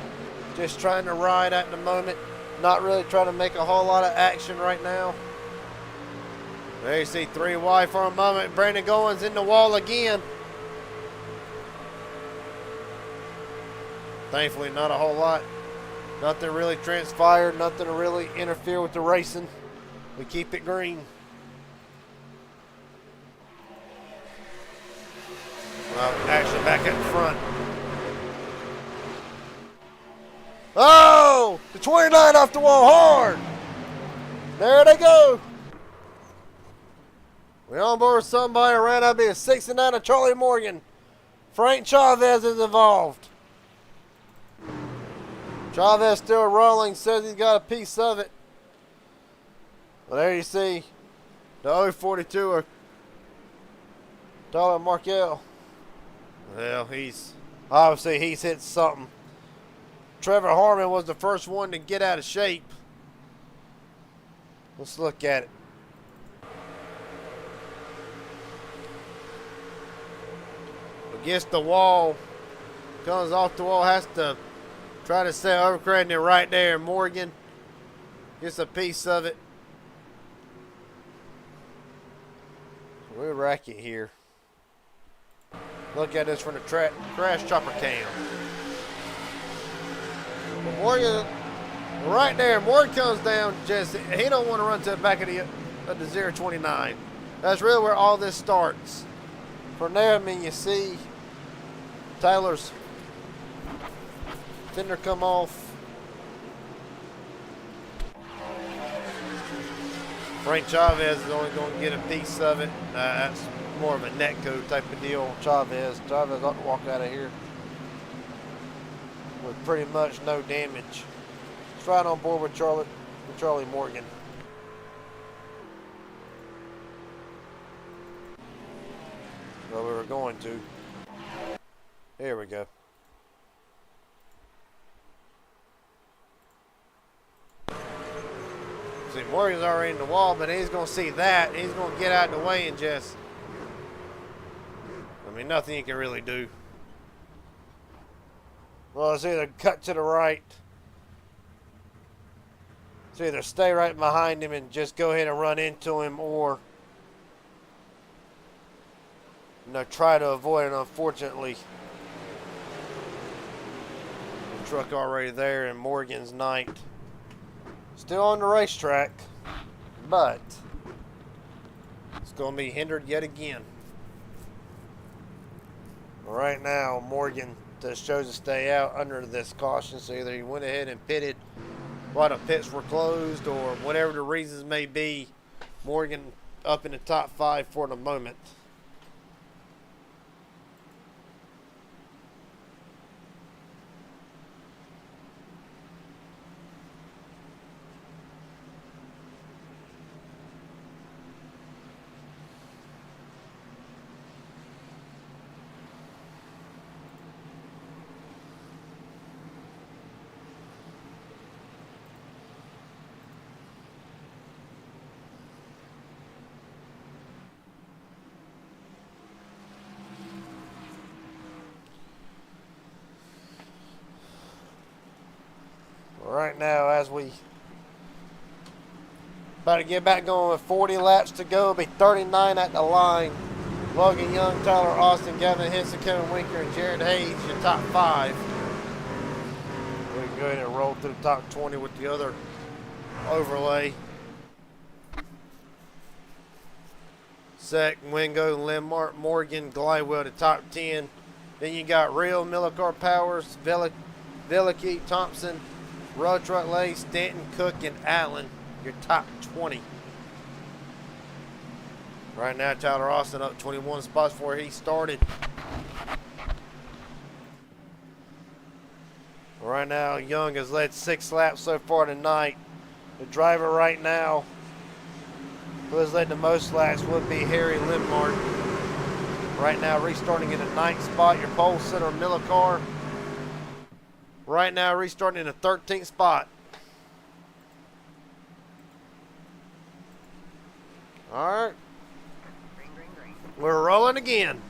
Just trying to ride at the moment. Not really trying to make a whole lot of action right now. There you see 3 wide for a moment. Brandon Goins in the wall again. Thankfully, not a whole lot. Nothing really transpired. Nothing to really interfere with the racing. We keep it green. Well, actually back at the front. Oh! The 29 off the wall hard. There they go. We on board with somebody around. That'll be a 69 of Charlie Morgan. Frank Chavez is involved. Chavez still rolling. Says he's got a piece of it. Well, there you see the 042 of Dollar Markel. Well, he's hit something. Trevor Harmon was the first one to get out of shape. Let's look at it. Gets the wall. Comes off the wall. Has to try to stay overcorrecting it right there. Morgan gets a piece of it. We're racket here. Look at this from the crash chopper cam. But Morgan, right there, Morgan comes down. Just he don't want to run to the back of the 029. That's really where all this starts. From there, I mean, you see Taylor's fender come off. Frank Chavez is only going to get a piece of it. That's more of a netco type of deal. Chavez ought to walk out of here with pretty much no damage. It's right on board with Charlie Morgan. Well, we were going to. Here we go. See, Morgan's already in the wall, but he's going to see that. He's going to get out of the way and just, I mean, nothing he can really do. Well, it's either cut to the right. It's either stay right behind him and just go ahead and run into him, or try to avoid it. Unfortunately, the truck already there, and Morgan's night. Still on the racetrack, but it's going to be hindered yet again. Right now, Morgan just chose to stay out under this caution, so either he went ahead and pitted while the pits were closed, or whatever the reasons may be, Morgan up in the top 5 for the moment. Right now, as we about to get back going with 40 laps to go, be 39 at the line. Logan Young, Tyler Austin, Gavin Henson, Kevin Winker, and Jared Hayes, your top 5. We can go ahead and roll through the top 20 with the other overlay. Sec, Wingo, Lim, Morgan, Glidewell to top 10. Then you got Real, Millicar Powers, Velicky, Thompson, Road Truck Lay, Stanton, Cook, and Allen, your top 20. Right now, Tyler Austin up 21 spots where he started. Right now, Young has led 6 laps so far tonight. The driver right now who has led the most laps would be Harry Limart. Right now, restarting in the 9th spot, your pole sitter, Millicar. Right now, restarting in the 13th spot. All right. We're rolling again.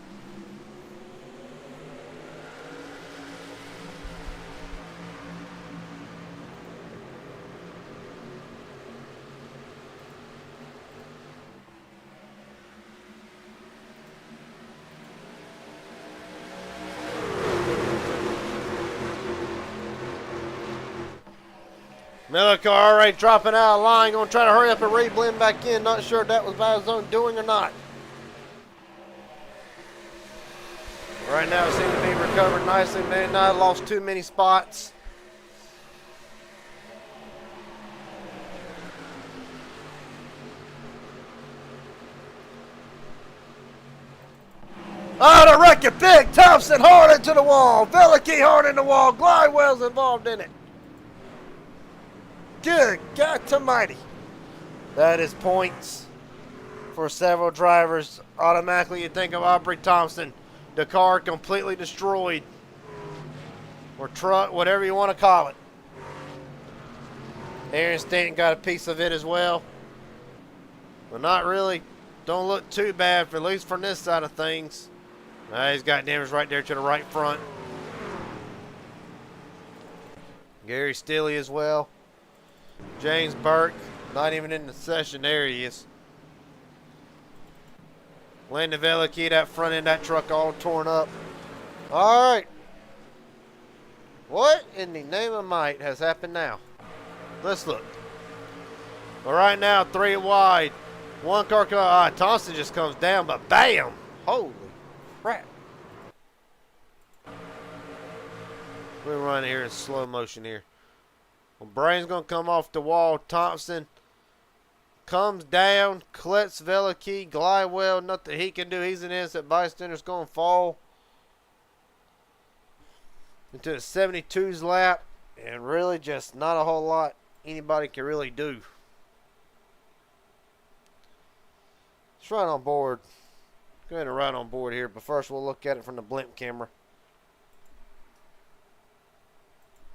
Millicar already dropping out of line. Going to try to hurry up and re-blend back in. Not sure if that was by his own doing or not. Right now, it seems to be recovered nicely. May not lost too many spots. Oh, the wreck big. Thompson hard into the wall. Velicky hard in the wall. Glidewell's involved in it. Good God almighty. That is points for several drivers. Automatically you think of Aubrey Thompson. The car completely destroyed. Or truck, whatever you want to call it. Aaron Stanton got a piece of it as well. But not really. Don't look too bad, for at least from this side of things. He's got damage right there to the right front. Gary Steely as well. James Burke, not even in the session. There he is. Landon Velicky, that front end, that truck all torn up. All right. What in the name of might has happened now? Let's look. Well, right now, 3 wide. One car comes. Thompson just comes down, but bam! Holy crap. We're running here in slow motion here. Well, Brain's going to come off the wall. Thompson comes down, collects Velicky, Glidewell, nothing he can do. He's an innocent bystander's going to fall into the 72's lap, and really just not a whole lot anybody can really do. Let's run on board. Go ahead and run on board here, but first we'll look at it from the blimp camera.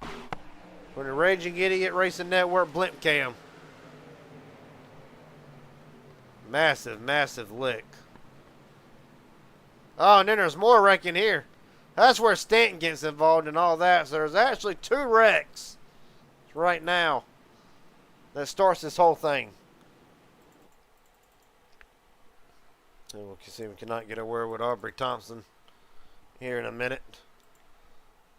From the Raging Idiot Racing Network blimp cam. Massive, massive lick. Oh, and then there's more wrecking here. That's where Stanton gets involved and all that. So there's actually 2 wrecks right now that starts this whole thing. And we can see we cannot get a word with Aubrey Thompson here in a minute.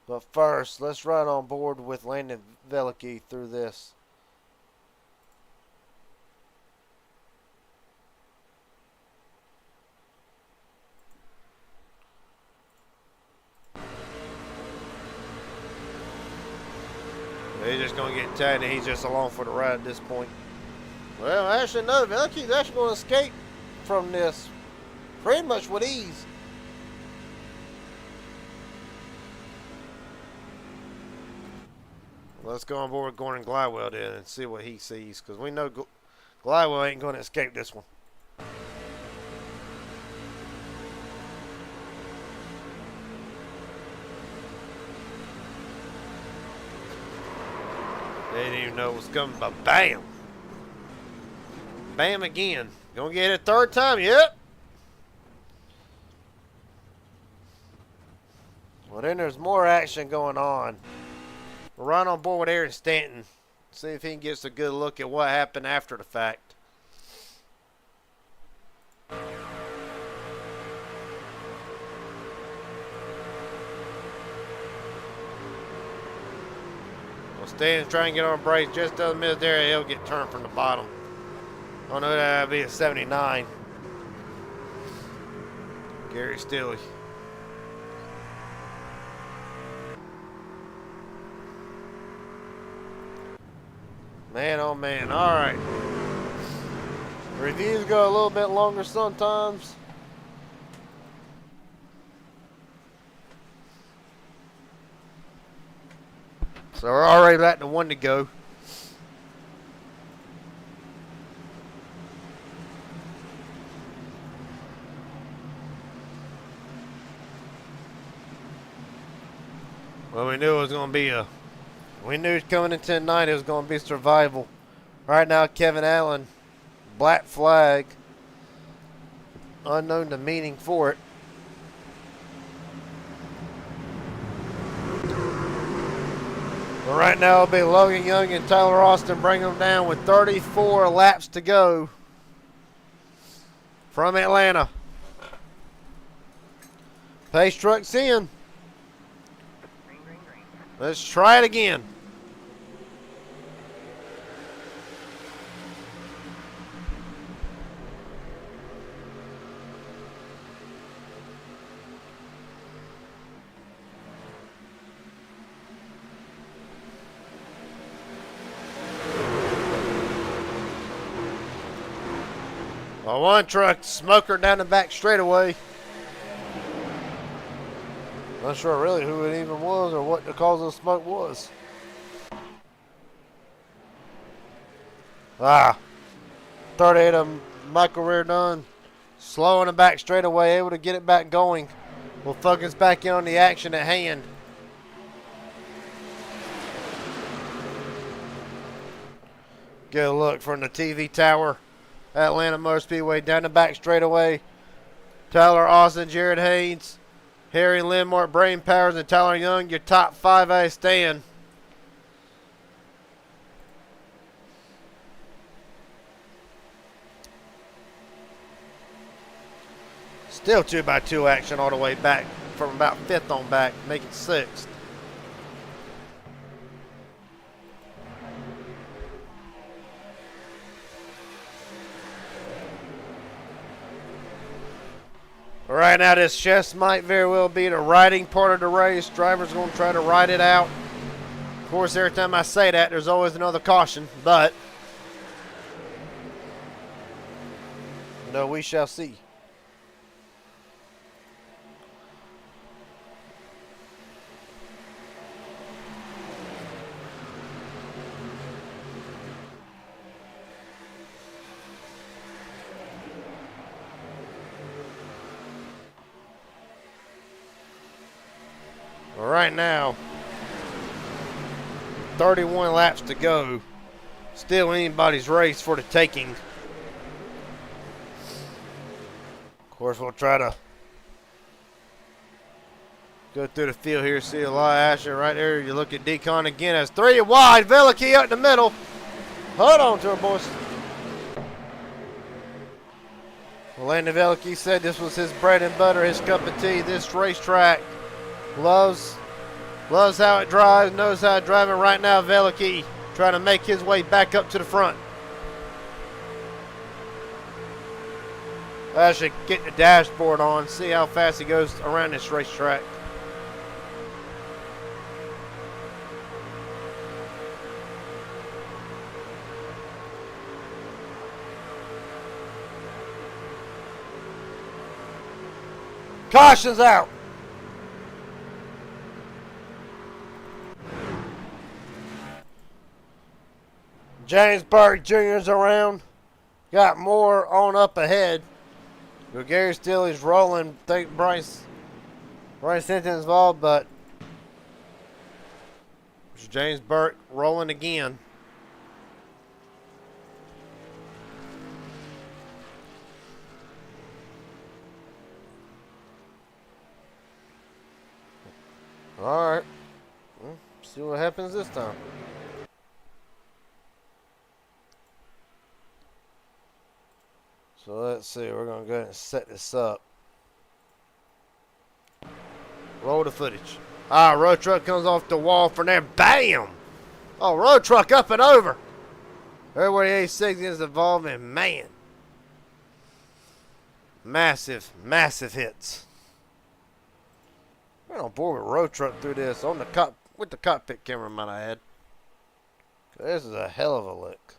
But first, let's ride on board with Landon Velicky through this. He's just going to get tired and he's just along for the ride at this point. Well, actually, no. Velicky's actually going to escape from this pretty much with ease. Let's go on board with Gordon Glidewell then and see what he sees, because we know Glidewell ain't going to escape this one. They didn't even know it was coming, but bam! Bam again. Gonna get it a 3rd time, yep! Well, then there's more action going on. We're right on board with Aaron Stanton. See if he can get us a good look at what happened after the fact. Stanton's trying to get on brakes, just doesn't miss there. He'll get turned from the bottom. Oh no, that'll be a 79. Gary Steely. Man, oh man. All right. Reviews go a little bit longer sometimes. So we're already back to 1 to go. Well, we knew it was going to be we knew coming into tonight it was going to be survival. Right now, Kevin Allen, black flag, unknown the meaning for it. But right now it'll be Logan Young and Tyler Austin bring them down with 34 laps to go from Atlanta. Pace truck's in. Let's try it again. Well, one truck smoker down the back straightaway. Not sure really who it even was or what the cause of the smoke was. 38 of Michael Reardon slow in the back straightaway, able to get it back going. We'll focus back in on the action at hand. Good look from the TV tower. Atlanta Motor Speedway down the back straightaway. Tyler Austin, Jared Haynes Harry Lindmark, Brain Powers, and Tyler Young, your top 5A stand. Still 2x2 action all the way back from about 5th on back, make it 6th. Right now, this chest might very well be the riding part of the race. Driver's going to try to ride it out. Of course, every time I say that, there's always another caution, but no, we shall see. Right now, 31 laps to go. Still anybody's race for the taking. Of course, we'll try to go through the field here. See a lot of action right there. You look at Decon again as 3 wide. Veliky up the middle. Hold on to her, boys. Well, Landon Veliky said this was his bread and butter, his cup of tea. This racetrack. Loves how it drives, knows how to drive it. Right now, Veliky trying to make his way back up to the front. I should get the dashboard on, see how fast he goes around this racetrack. Caution's out. James Burke Jr. is around. Got more on up ahead. Gary still is rolling. Think Bryce Hinton's involved, but James Burke rolling again. All right. See what happens this time. So let's see, we're going to go ahead and set this up. Roll the footage. Road truck comes off the wall from there. Bam! Oh, road truck up and over. Everybody 86 is involving, man. Massive, massive hits. We're on board with road truck through this on the with the cockpit camera, might I add. This is a hell of a look.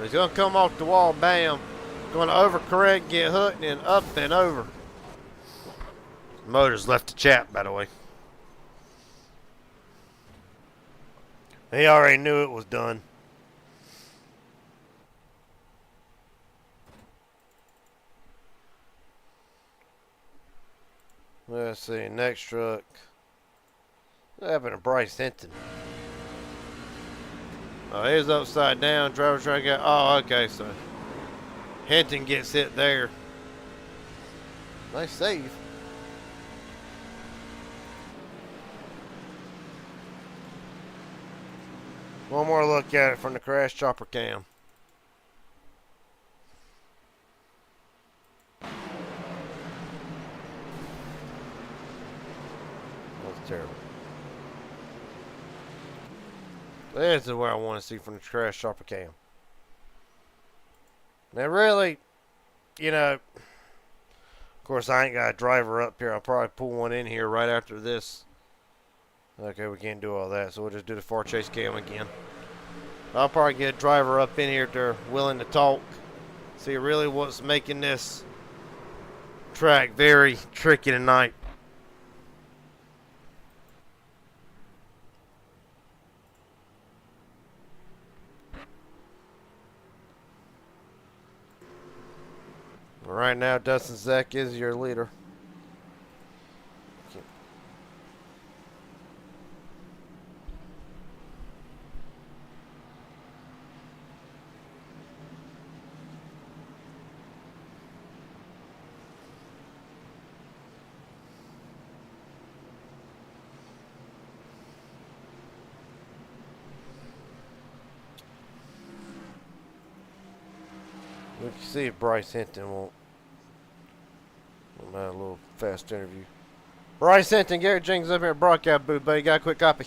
He's going to come off the wall, bam. Going to overcorrect, get hooked, and up and over. Motor's left the chat, by the way. He already knew it was done. Let's see, next truck. What happened to Bryce Hinton? Oh, he's upside down. Driver's trying to get. Oh, okay. So Hinton gets hit there. Nice save. One more look at it from the crash chopper cam. That's terrible. This is what I want to see from the crash chopper cam. Now, really, you know, of course, I ain't got a driver up here. I'll probably pull one in here right after this. Okay, we can't do all that, so we'll just do the far chase cam again. I'll probably get a driver up in here if they're willing to talk. See really what's making this track very tricky tonight. Right now, Dustin Zek is your leader. We can see if Bryce Hinton won't. We'll have a little fast interview. Bryce Hinton, Garrett Jenkins up here at broadcast booth, buddy. Got a quick copy.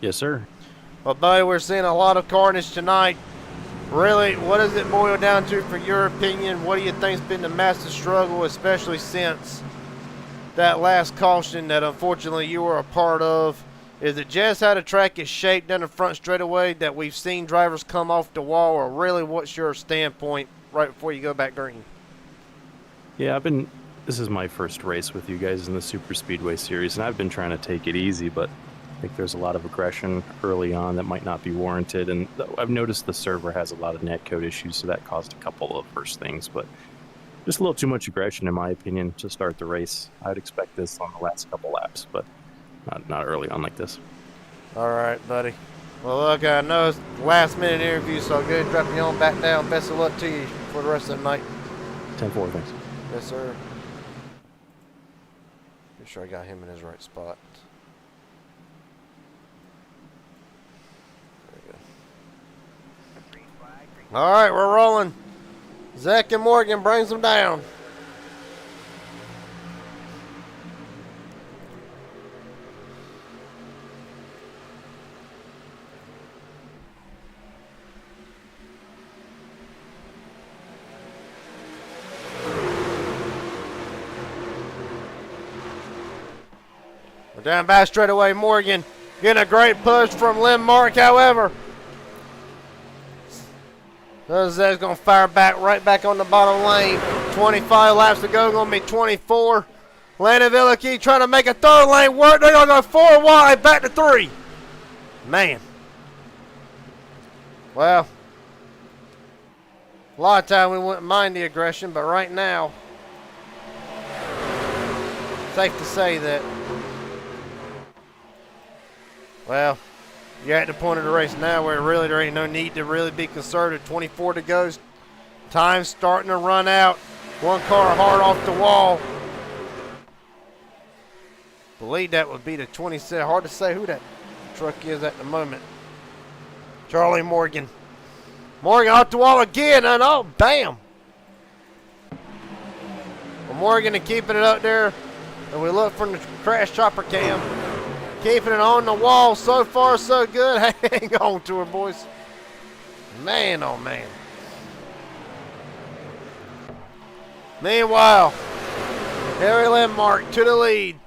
Yes, sir. Well, buddy, we're seeing a lot of carnage tonight. Really, what does it boil down to for your opinion? What do you think's been the massive struggle, especially since that last caution that unfortunately you were a part of? Is it just how the track is shaped down the front straightaway that we've seen drivers come off the wall, or really what's your standpoint right before you go back green? Yeah, this is my first race with you guys in the Super Speedway series, and I've been trying to take it easy, but I think there's a lot of aggression early on that might not be warranted, and I've noticed the server has a lot of netcode issues, so that caused a couple of first things, but just a little too much aggression in my opinion to start the race. I'd expect this on the last couple laps, but not early on like this. All right, buddy. Well, look, I know it's last minute interview, so I'll go ahead and drop you on back down. Best of luck to you for the rest of the night. 10-4, thanks. Yes, sir. Make sure I got him in his right spot. There we go. All right, we're rolling. Zach and Morgan brings them down. Down back straight away, Morgan getting a great push from Lynn Mark, however. Zach's going to fire back right back on the bottom lane. 25 laps to go, going to be 24. Landon Villeky trying to make a third lane work. They're going to go 4 wide, back to 3. Man. Well, a lot of time we wouldn't mind the aggression, but right now, safe to say that, well, you're at the point of the race now where really there ain't no need to really be conservative. 24 to go. Time's starting to run out. One car hard off the wall. Believe that would be the 27. Hard to say who that truck is at the moment. Charlie Morgan. Morgan off the wall again, and oh, bam. Well, Morgan is keeping it up there. And we look from the crash chopper cam. Keeping it on the wall. So far, so good. Hang on to her, boys. Man, oh, man. Meanwhile, Harry Landmark to the lead.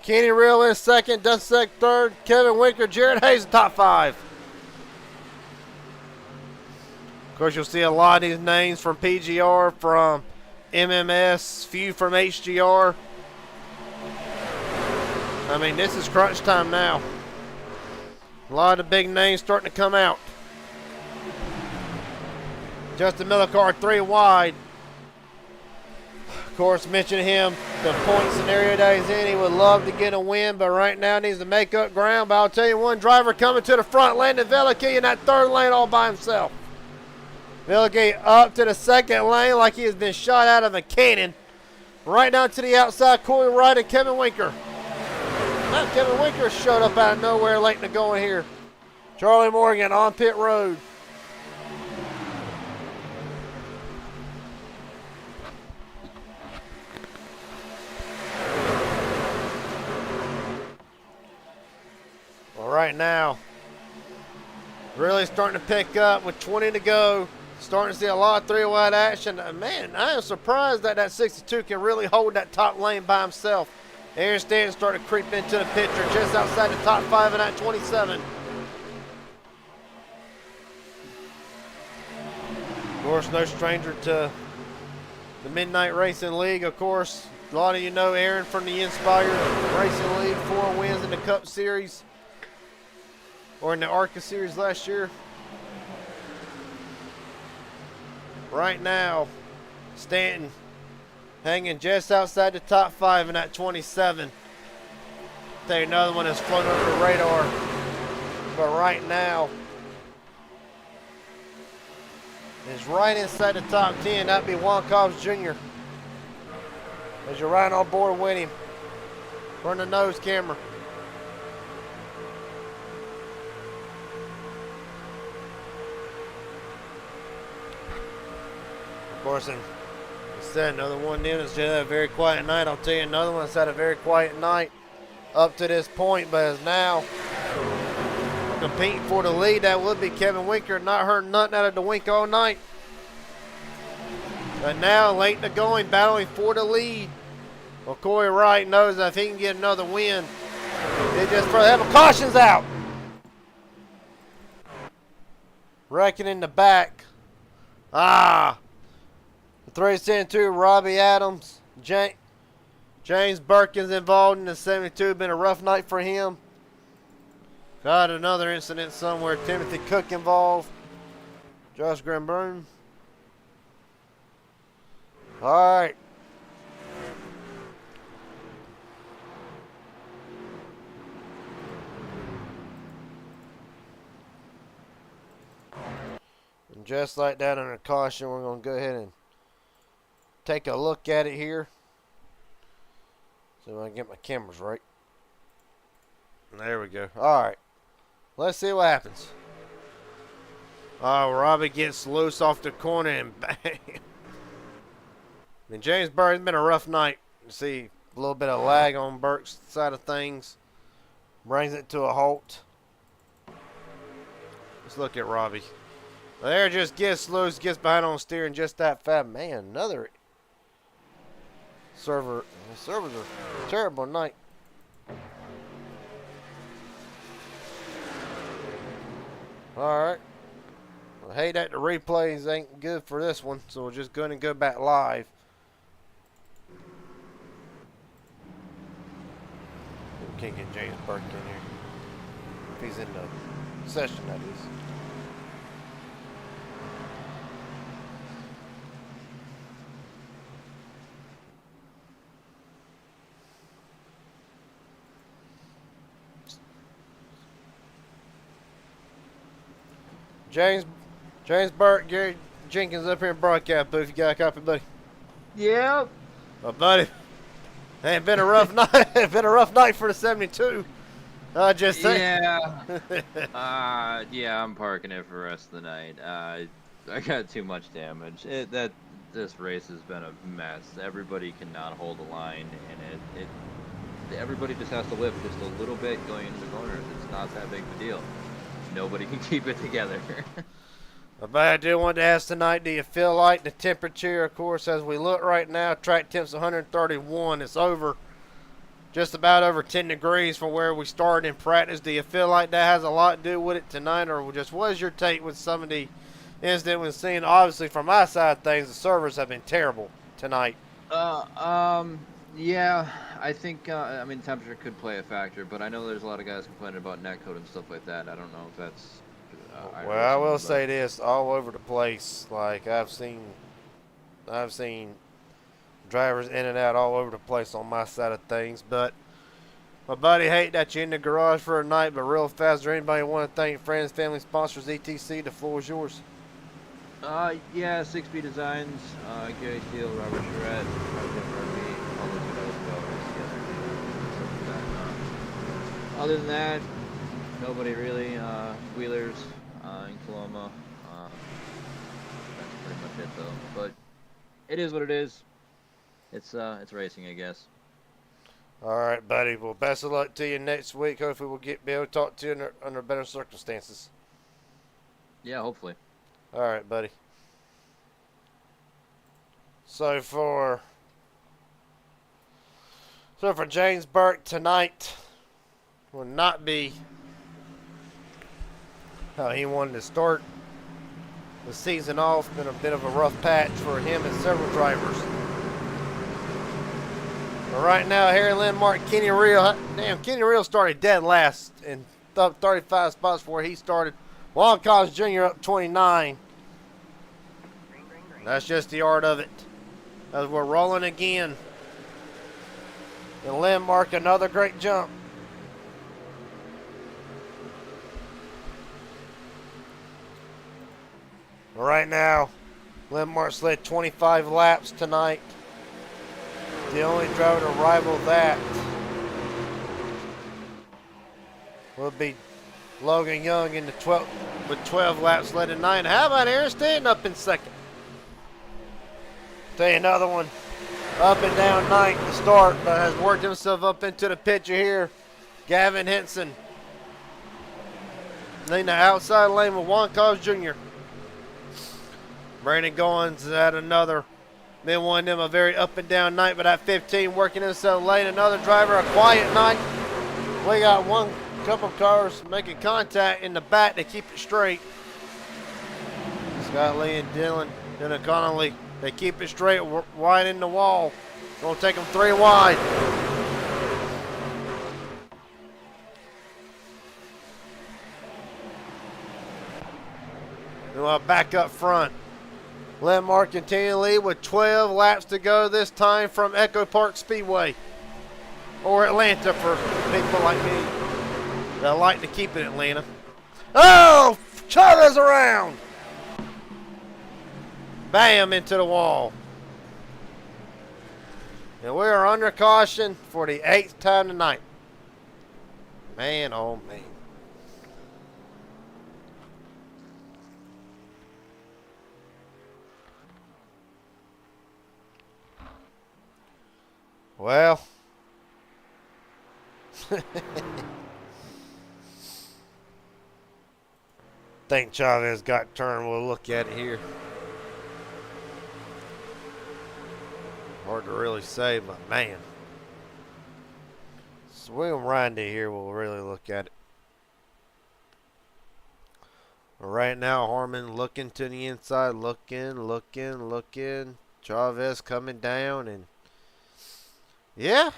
Kenny Real in second. Dusek third. Kevin Winker, Jared Hayes in top 5. Of course, you'll see a lot of these names from PGR, from MMS, few from HGR. I mean, this is crunch time now. A lot of the big names starting to come out. Justin Miller car 3 wide. Of course, mentioning him, the point scenario that he's in, he would love to get a win, but right now needs to make up ground. But I'll tell you, one driver coming to the front, Landon Villeky in that third lane all by himself. Villeky up to the second lane like he has been shot out of a cannon. Right now to the outside, Corey Wright and Kevin Winker. Now Kevin Winker showed up out of nowhere late in the going here. Charlie Morgan on pit road. Well, right now, really starting to pick up with 20 to go. Starting to see a lot of 3-wide action. Man, I am surprised that that 62 can really hold that top lane by himself. Aaron Stanton started to creep into the picture just outside the top 5 in that 27. Of course, no stranger to the Midnight Racing League. Of course, a lot of you know Aaron from the Inspired Racing League. 4 wins in the Cup Series or in the ARCA Series last year. Right now, Stanton hanging just outside the top 5 in that 27. Tell you another one that's flown under the radar. But right now is right inside the top 10. That'd be Juan Cobbs Jr. As you're right on board with him. From the nose camera. course, and instead another one in. It's just a very quiet night. I'll tell you another one that's had a very quiet night up to this point, but is now competing for the lead. That would be Kevin Winker. Not heard nothing out of the Wink all night. But now, late in the going, battling for the lead. Well, Corey Wright knows that if he can get another win, he just further have a cautions out. Wrecking in the back. The 372, Robbie Adams. James Birkins involved in the 72. Been a rough night for him. Got another incident somewhere. Timothy Cook involved. Josh Granbrun. All right. And just like that, under caution, we're going to go ahead and take a look at it here. So I can get my cameras right. There we go. All right. Let's see what happens. Oh, Robbie gets loose off the corner and bang. I mean, James Burke's been a rough night. You see a little bit of lag on Burke's side of things. Brings it to a halt. Let's look at Robbie. There, just gets loose, gets behind on steering just that fast. Man, another servers are terrible night. Alright. I hate that the replays ain't good for this one, so we're just going to go back live. We can't get James Burke in here. If he's in the session, that is. James Burke, Gary Jenkins up here in broadcast booth. You got a copy, buddy? Yep. Well, buddy, ain't been a rough night. It's been a rough night for the 72. I just say. Yeah. Yeah, I'm parking it for the rest of the night. I got too much damage. This race has been a mess. Everybody cannot hold the line, and everybody just has to lift just a little bit going into the corners. It's not that big of a deal. Nobody can keep it together. But I do want to ask tonight, do you feel like the temperature, of course, as we look right now, track temp's 131. It's over, just about over 10 degrees from where we started in practice. Do you feel like that has a lot to do with it tonight, or just what is your take with some of the incident we've seen? Obviously, from my side of things, the servers have been terrible tonight. Yeah, I think, temperature could play a factor, but I know there's a lot of guys complaining about netcode and stuff like that. I don't know if that's... Well, I will say this, all over the place. Like, I've seen drivers in and out all over the place on my side of things. But, my buddy, hate that you're in the garage for a night, but real fast, is there anybody want to thank friends, family, sponsors, etc.? The floor is yours. Yeah, 6B Designs, Gary Steele, Robert Charette, other than that, nobody really. Wheelers in Coloma. That's pretty much it, though. But it is what it is. It's racing, I guess. All right, buddy. Well, best of luck to you next week. Hopefully, we'll be able to talk to you under better circumstances. Yeah, hopefully. All right, buddy. So for James Burke tonight will not be how he wanted to start the season off. Been a bit of a rough patch for him and several drivers. But right now, Harry Landmark, Kenny Reel started dead last and up 35 spots before he started. Juan Collins Jr. up 29. That's just the art of it. As we're rolling again. And Landmark, another great jump. Right now, Landmark's led 25 laps tonight. The only driver to rival that will be Logan Young in the with 12 laps led tonight. How about Aaron Stanton up in second? Tell you another one. Up and down night to start, but has worked himself up into the picture here. Gavin Henson. Leading the outside lane with Juan Carlos Jr. Brandon Goins had another. Been one of them a very up and down night, but at 15 working himself lane. Another driver, a quiet night. We got one couple of cars making contact in the back to keep it straight. Scott Lee and Dylan Connolly. They keep it straight, wide in the wall. Gonna take them 3 wide. Meanwhile, back up front. Landmark continuing to lead with 12 laps to go this time from Echo Park Speedway. Or Atlanta for people like me that like to keep it in Atlanta. Oh! Chavez around! Bam, into the wall. And we are under caution for the 8th time tonight. Man, oh man. Well. Think Chavez got turned. We'll look at it here. Hard to really say, but man. So William Rindy here will really look at it. Right now, Harmon looking to the inside, looking. Chavez coming down, and yeah,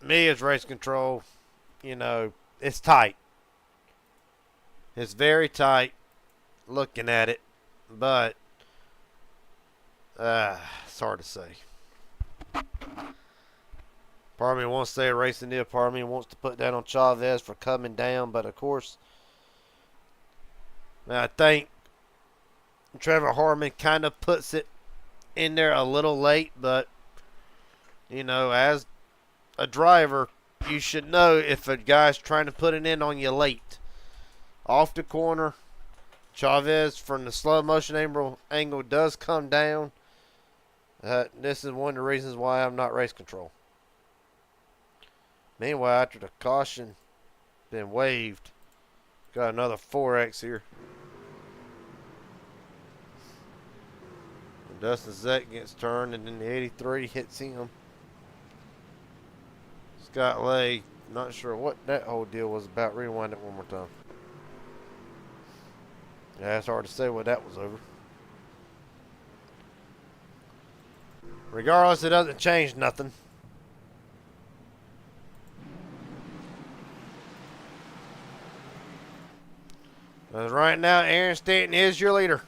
me as race control, you know, it's tight. It's very tight. Looking at it, but it's hard to say. Part of me wants to say a racing deal. Part of me wants to put that on Chavez for coming down, but of course, I think Trevor Harmon kind of puts it in there a little late, but you know, as a driver, you should know if a guy's trying to put it in on you late. Off the corner. Chavez from the slow motion angle does come down. This is one of the reasons why I'm not race control. Meanwhile, after the caution been waived, got another 4X here. And Dustin Zek gets turned, and then the 83 hits him. Scott Lay, not sure what that whole deal was about. Rewind it one more time. Yeah, it's hard to say what that was over. Regardless, it doesn't change nothing. Because right now, Aaron Stanton is your leader.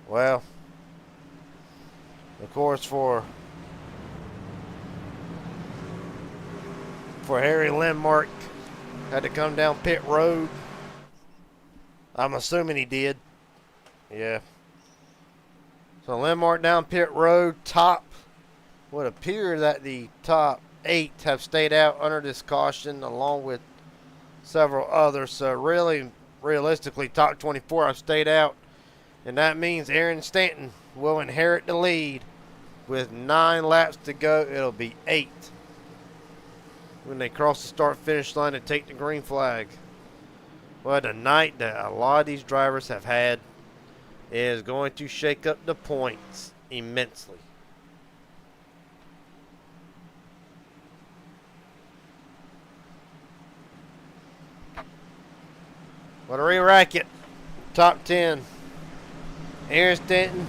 Well, of course, for Harry Lindmark, had to come down pit road. I'm assuming he did. Yeah. So Lindmark down pit road. Top would appear that the top 8 have stayed out under this caution along with several others. So really, realistically, top 24 have stayed out. And that means Aaron Stanton will inherit the lead with 9 laps to go. It'll be 8 when they cross the start-finish line and take the green flag. Well, the night that a lot of these drivers have had is going to shake up the points immensely. What a re-racket. Top 10. Aaron Stanton,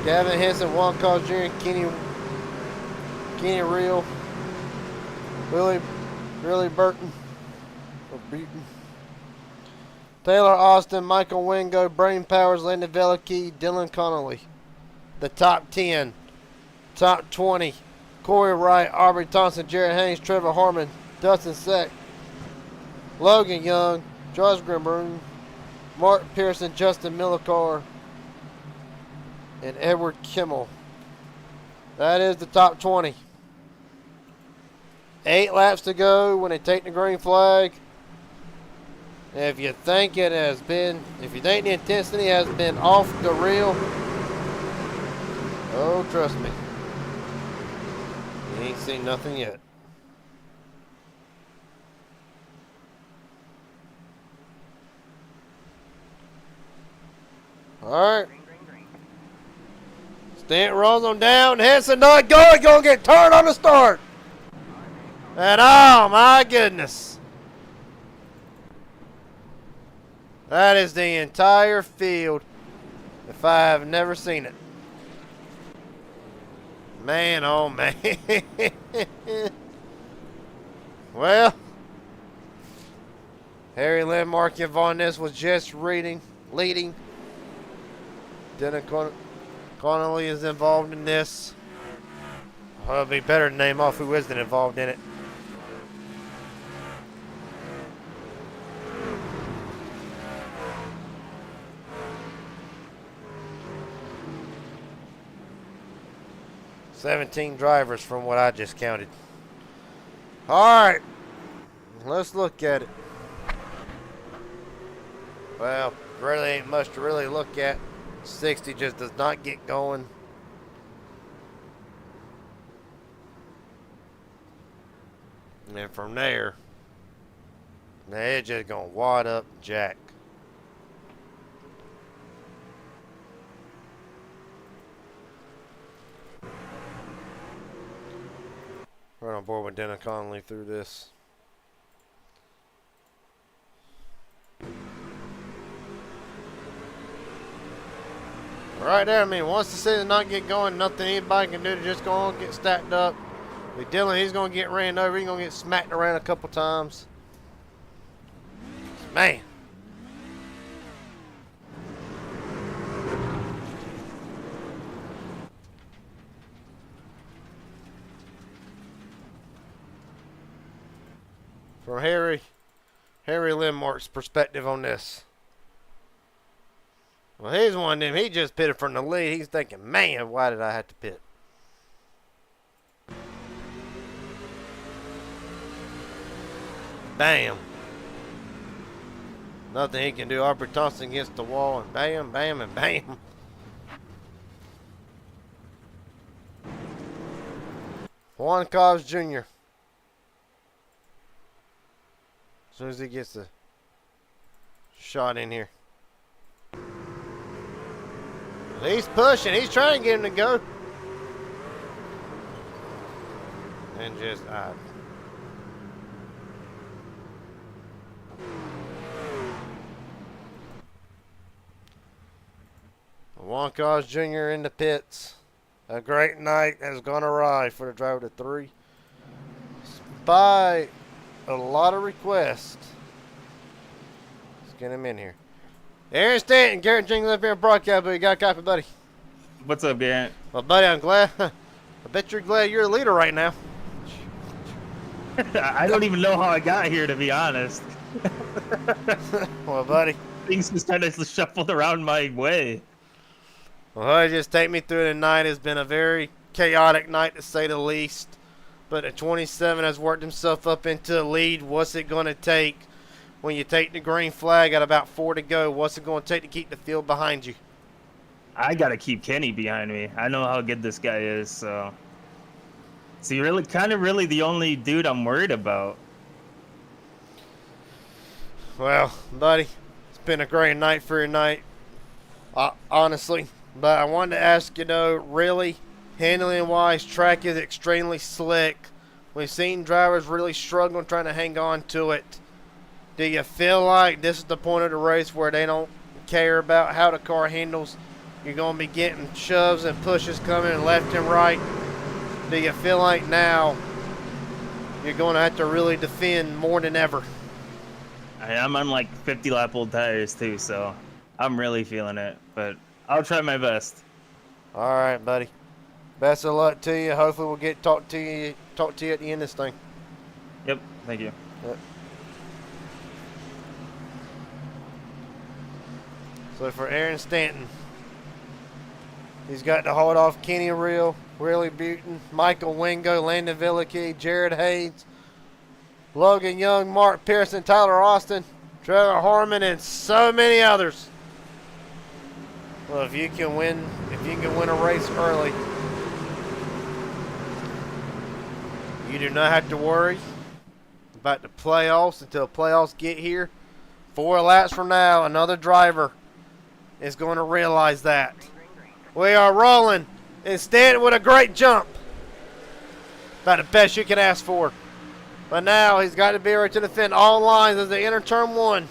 Gavin Henson, Juan Carlos Jr., Kenny Reel, Willie Burton, or Beaton. Taylor Austin, Michael Wingo, Brain Powers, Landon Velicki, Dylan Connolly. The top 10. Top 20. Corey Wright, Aubrey Thompson, Jared Haynes, Trevor Harmon, Dustin Seck, Logan Young, Josh Grimburn, Mark Pearson, Justin Millicar, and Edward Kimmel. That is the top 20. 8 laps to go when they take the green flag. If you think if you think the intensity has been off the reel, oh, trust me, you ain't seen nothing yet. All right. Stant rolls them down. Henson not going. Going to get turned on the start. And oh my goodness. That is the entire field if I have never seen it. Man, oh man. Well, Harry Landmark on this was just leading. Dennis Connolly is involved in this. Well, it'd be better to name off who isn't involved in it. $17 drivers from what I just counted. All right, let's look at it. Well, really ain't much to really look at. 60 just does not get going. And then from there, the edge is going to wad up Jack. Right on board with Dennis Connolly through this. Right there, I mean, once the season not get going, nothing anybody can do to just go on get stacked up. But Dylan, he's going to get ran over. He's going to get smacked around a couple times. Man. From Harry Lindmark's perspective on this. Well, he's one of them. He just pitted from the lead. He's thinking, man, why did I have to pit? Bam. Nothing he can do. Aubrey Thompson against the wall, and bam, bam, and bam. Juan Cobbs Jr. As soon as he gets the shot in here. He's pushing. He's trying to get him to go. And just, Juan Cobbs Jr. in the pits. A great night has gone awry for the driver to 3. By a lot of requests. Let's get him in here. Aaron Stanton, Garrett Jenkins up here in broadcast, but you got a copy, buddy. What's up, Garrett? Well, buddy, I'm glad. I bet you're glad you're a leader right now. I don't even know how I got here, to be honest. Well, buddy. Things just kind of shuffled around my way. Well, buddy, just take me through the night. It's been a very chaotic night, to say the least. But a 27 has worked himself up into a lead. What's it going to take when you take the green flag at about 4 to go? What's it going to take to keep the field behind you? I got to keep Kenny behind me. I know how good this guy is, so. See, really, really the only dude I'm worried about. Well, buddy, it's been a great night for your night, honestly. But I wanted to ask you, though, really, handling-wise, track is extremely slick. We've seen drivers really struggling trying to hang on to it. Do you feel like this is the point of the race where they don't care about how the car handles? You're going to be getting shoves and pushes coming left and right. Do you feel like now you're going to have to really defend more than ever? I'm on like 50 lap old tires too, so I'm really feeling it. But I'll try my best. All right, buddy. Best of luck to you. Hopefully we'll get talk to you at the end of this thing. Yep. Thank you. Yep. So for Aaron Stanton, he's got to hold off Kenny Reel, Willie Buton, Michael Wingo, Landon Villicky, Jared Hayes, Logan Young, Mark Pearson, Tyler Austin, Trevor Harmon, and so many others. Well, if you can win a race early, you do not have to worry about the playoffs until playoffs get here. 4 laps from now, another driver is going to realize that. We are rolling and standing with a great jump. About the best you can ask for. But now he's got to be right to defend all lines as they enter turn 1.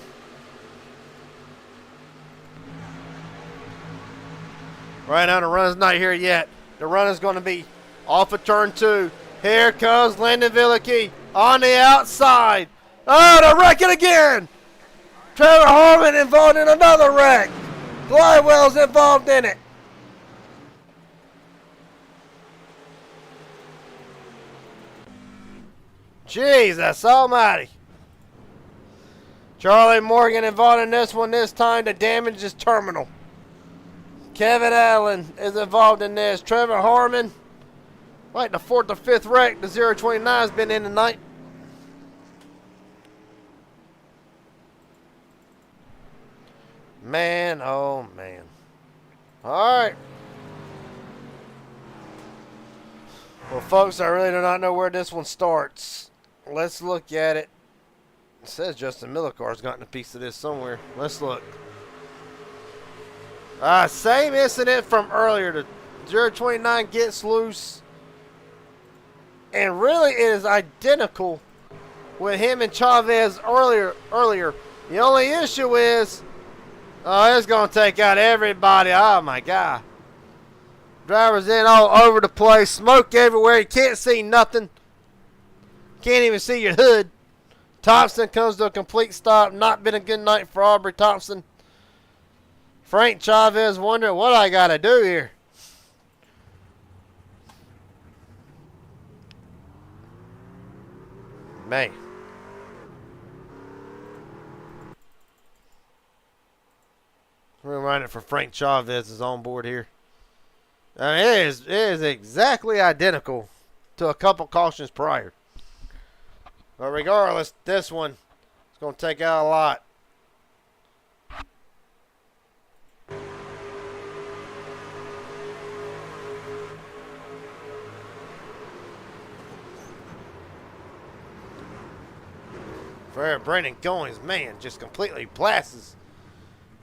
Right now the run's not here yet. The run is going to be off of turn 2. Here comes Landon Villicky on the outside. Oh, they're wrecking again. Trevor Harmon involved in another wreck. Glidewell's involved in it. Jesus almighty. Charlie Morgan involved in this one. This time the damage is terminal. Kevin Allen is involved in this. Trevor Harmon, like the 4th or 5th wreck the 029 has been in tonight. Man, oh man. Alright. Well, folks, I really do not know where this one starts. Let's look at it. It says Justin Millicar's gotten a piece of this somewhere. Let's look. Same incident from earlier. The 029 gets loose. And really it is identical with him and Chavez earlier. The only issue is, it's going to take out everybody. Oh, my God. Drivers in all over the place. Smoke everywhere. You can't see nothing. Can't even see your hood. Thompson comes to a complete stop. Not been a good night for Aubrey Thompson. Frank Chavez wondering what I got to do here. Man. Reminder for Frank Chavez is on board here. I mean, it is exactly identical to a couple cautions prior. But regardless, this one is going to take out a lot. For Brandon Goings, man, just completely blasts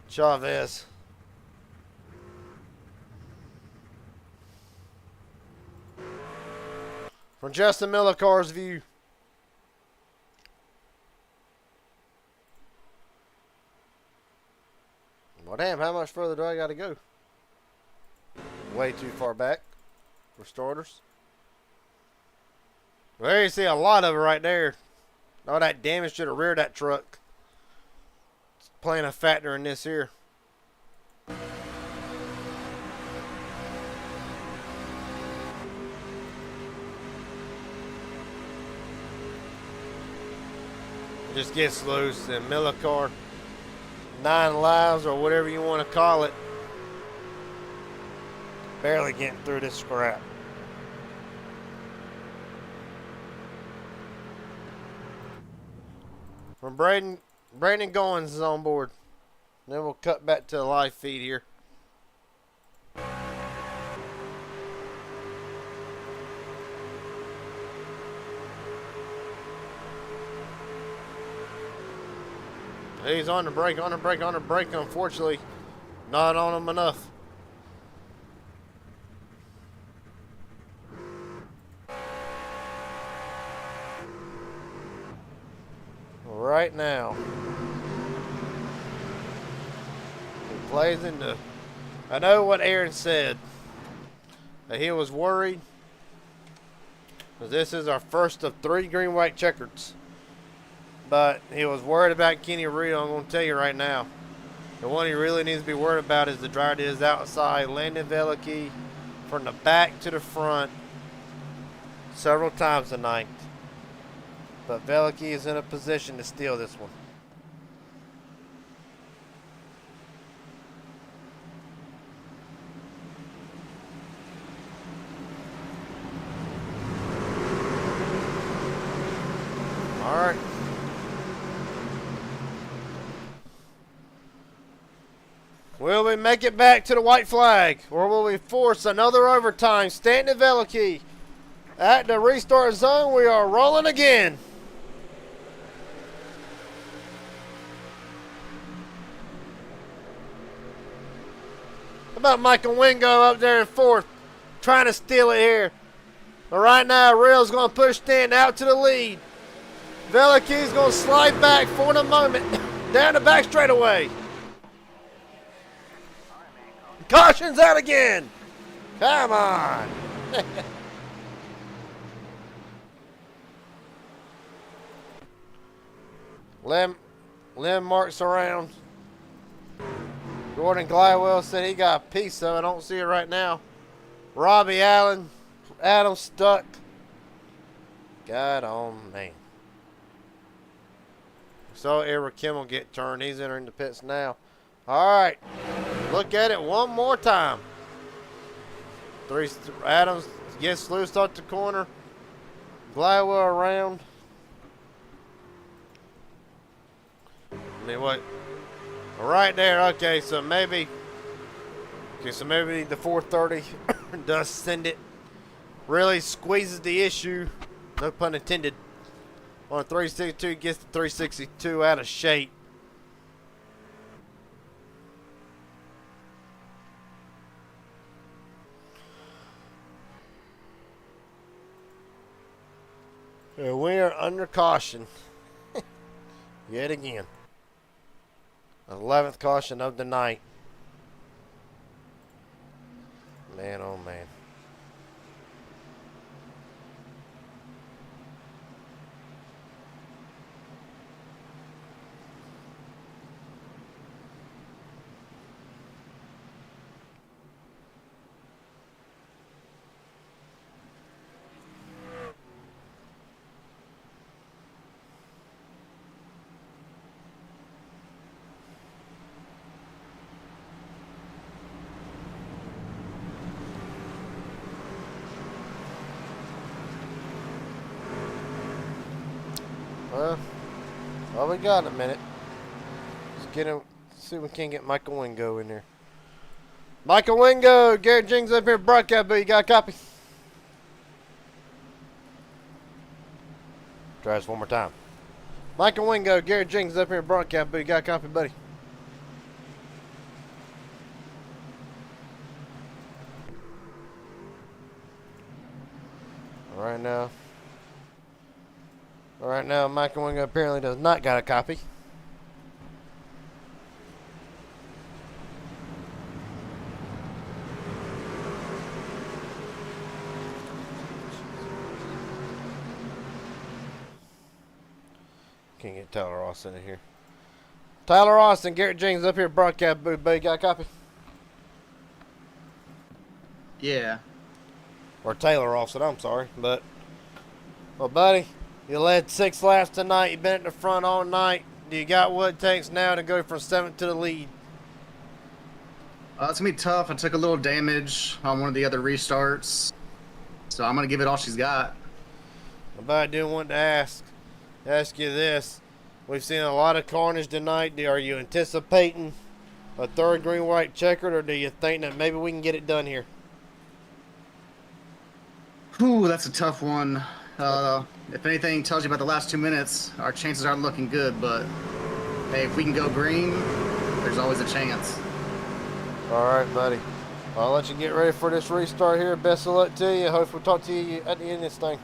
Chavez. From Justin Millicar's view. Well, damn, how much further do I got to go? Way too far back for starters. Well, there you see a lot of it right there. All that damage to the rear of that truck. It's playing a factor in this here. Just gets loose, and Millicar, 9 lives or whatever you want to call it, barely getting through this scrap. From Brandon Goins is on board. Then we'll cut back to the live feed here. He's on the brake. Unfortunately, not on him enough. Right now, he plays into. I know what Aaron said. That he was worried. Because this is our first of 3 green, white checkers. But he was worried about Kenny Rio. I'm going to tell you right now. The one he really needs to be worried about is the driver that is outside. Landon Velicky from the back to the front several times tonight. But Velicky is in a position to steal this one. All right. Will we make it back to the white flag, or will we force another overtime? Stanton and Veliky at the restart zone. We are rolling again. How about Michael Wingo up there in fourth, trying to steal it here? But right now, Real's going to push Stanton out to the lead. Veliky's going to slide back for the moment down the back straightaway. Caution's out again. Come on. Lim marks around. Gordon Glywell said he got a piece of it. I don't see it right now. Robbie Allen, Adam stuck. God, oh man. So Eric Kimmel get turned. He's entering the pits now. All right. Look at it one more time. Adams gets loose out the corner. Glywell around. I mean, what? Right there. Okay, so maybe the 430 does send it. Really squeezes the issue. No pun intended. On a 362, gets the 362 out of shape. And we are under caution. Yet again. 11th caution of the night. Man, oh man. Well, we got a minute. Let's get him. See if we can get Michael Wingo in there. Michael Wingo, Garrett Jings up here, broadcast, but you got a copy? Try this one more time. Michael Wingo, Garrett Jings up here, broadcast, but you got a copy, buddy? Right now, Michael Wingo apparently does not got a copy. Can't get Tyler Austin in here. Tyler Austin, Garrett Jings up here, broadcast booth, buddy. Got a copy? Yeah. Or Taylor Austin, I'm sorry. But, well, buddy, you led 6 laps tonight. You've been at the front all night. Do you got what it takes now to go from 7th to the lead? It's going to be tough. I took a little damage on one of the other restarts. So I'm going to give it all she's got. But I do want to ask you this. We've seen a lot of carnage tonight. Are you anticipating a third green, white checkered, or do you think that maybe we can get it done here? Ooh, that's a tough one. If anything tells you about the last 2 minutes, our chances aren't looking good, but hey, if we can go green, there's always a chance. All right, buddy. I'll let you get ready for this restart here. Best of luck to you. Hope we'll talk to you at the end of this thing.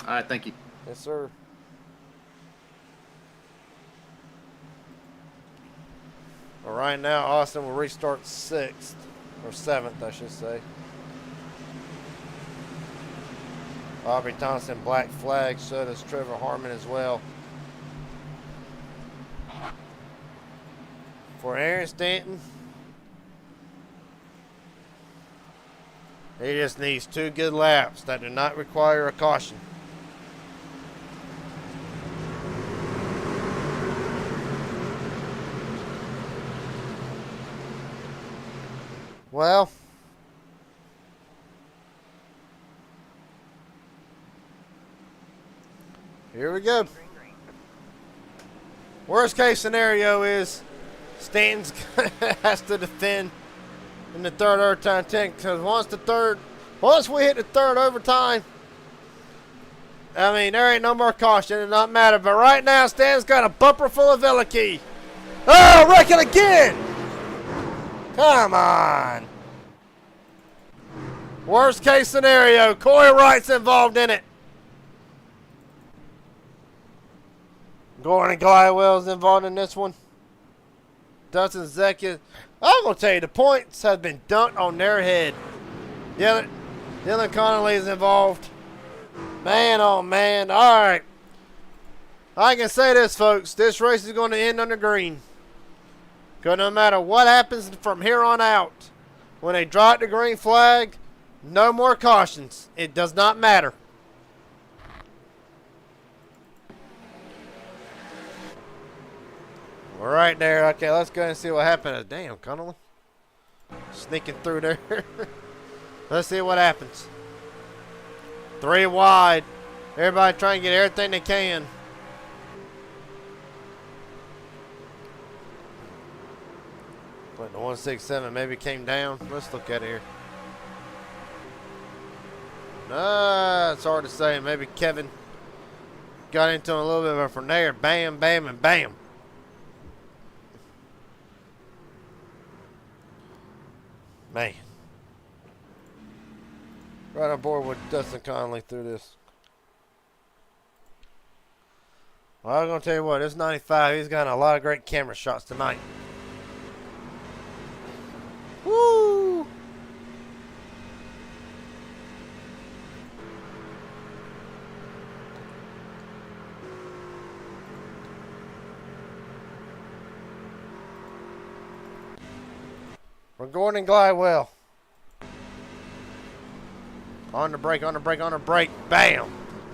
All right, thank you. Yes, sir. All right, now Austin will restart 6th, or 7th, I should say. Bobby Thompson, black flag, so does Trevor Harmon as well. For Aaron Stanton, he just needs 2 good laps that do not require a caution. Well, here we go. Worst case scenario is Stanton's has to defend in the third overtime tank, because once we hit the third overtime, I mean, there ain't no more caution. It does not matter. But right now, Stan's got a bumper full of Veliky. Oh, wreck it again! Come on. Worst case scenario, Corey Wright's involved in it. Gordon Glidewell's involved in this one. Dustin Zekia. I'm going to tell you, the points have been dunked on their head. Dylan Connolly's involved. Man, oh man. All right. I can say this, folks. This race is going to end on the green. Because no matter what happens from here on out, when they drop the green flag, no more cautions. It does not matter. We're right there. Okay, let's go and see what happens. Damn, Connolly. Sneaking through there. Let's see what happens. 3 wide. Everybody trying to get everything they can. But the 167 maybe came down. Let's look at it here. It's hard to say. Maybe Kevin got into him a little bit, but from there, bam, bam, and bam. Man. Right on board with Dustin Conley through this. Well, I'm going to tell you what, this 95, he's got a lot of great camera shots tonight. Woo! We're going and glide well. On the brake, on the brake, on the brake. Bam!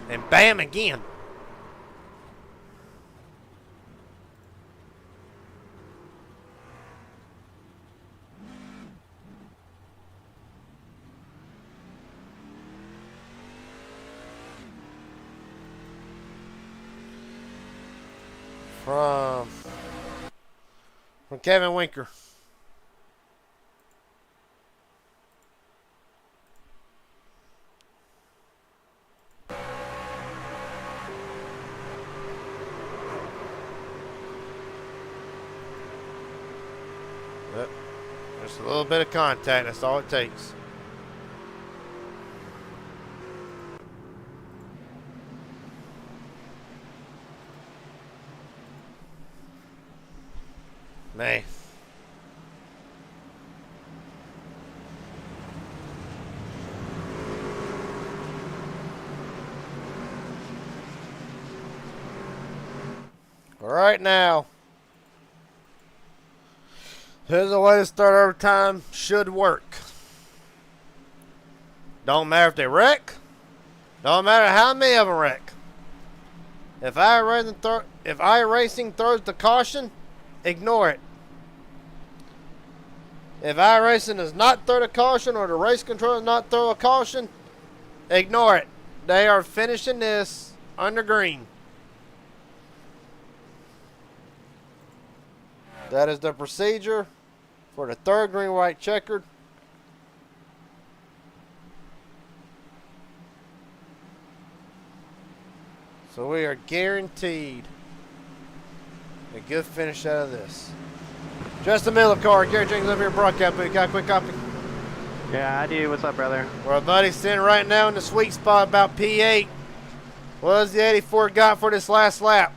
And bam again. From Kevin Winker. Just a little bit of contact, that's all it takes. Man. All right now. Here's the way to start overtime should work. Don't matter if they wreck. Don't matter how many of them wreck. If iRacing throws the caution, ignore it. If iRacing does not throw the caution or the race control does not throw a caution, ignore it. They are finishing this under green. That is the procedure for the third green, white, checkered. So we are guaranteed a good finish out of this. Just the middle of the car. Gary Jenkins over here, broadcast booth. Got a quick copy? Yeah, I do. What's up, brother? Well, buddy's sitting right now in the sweet spot about P8. What does the 84 got for this last lap?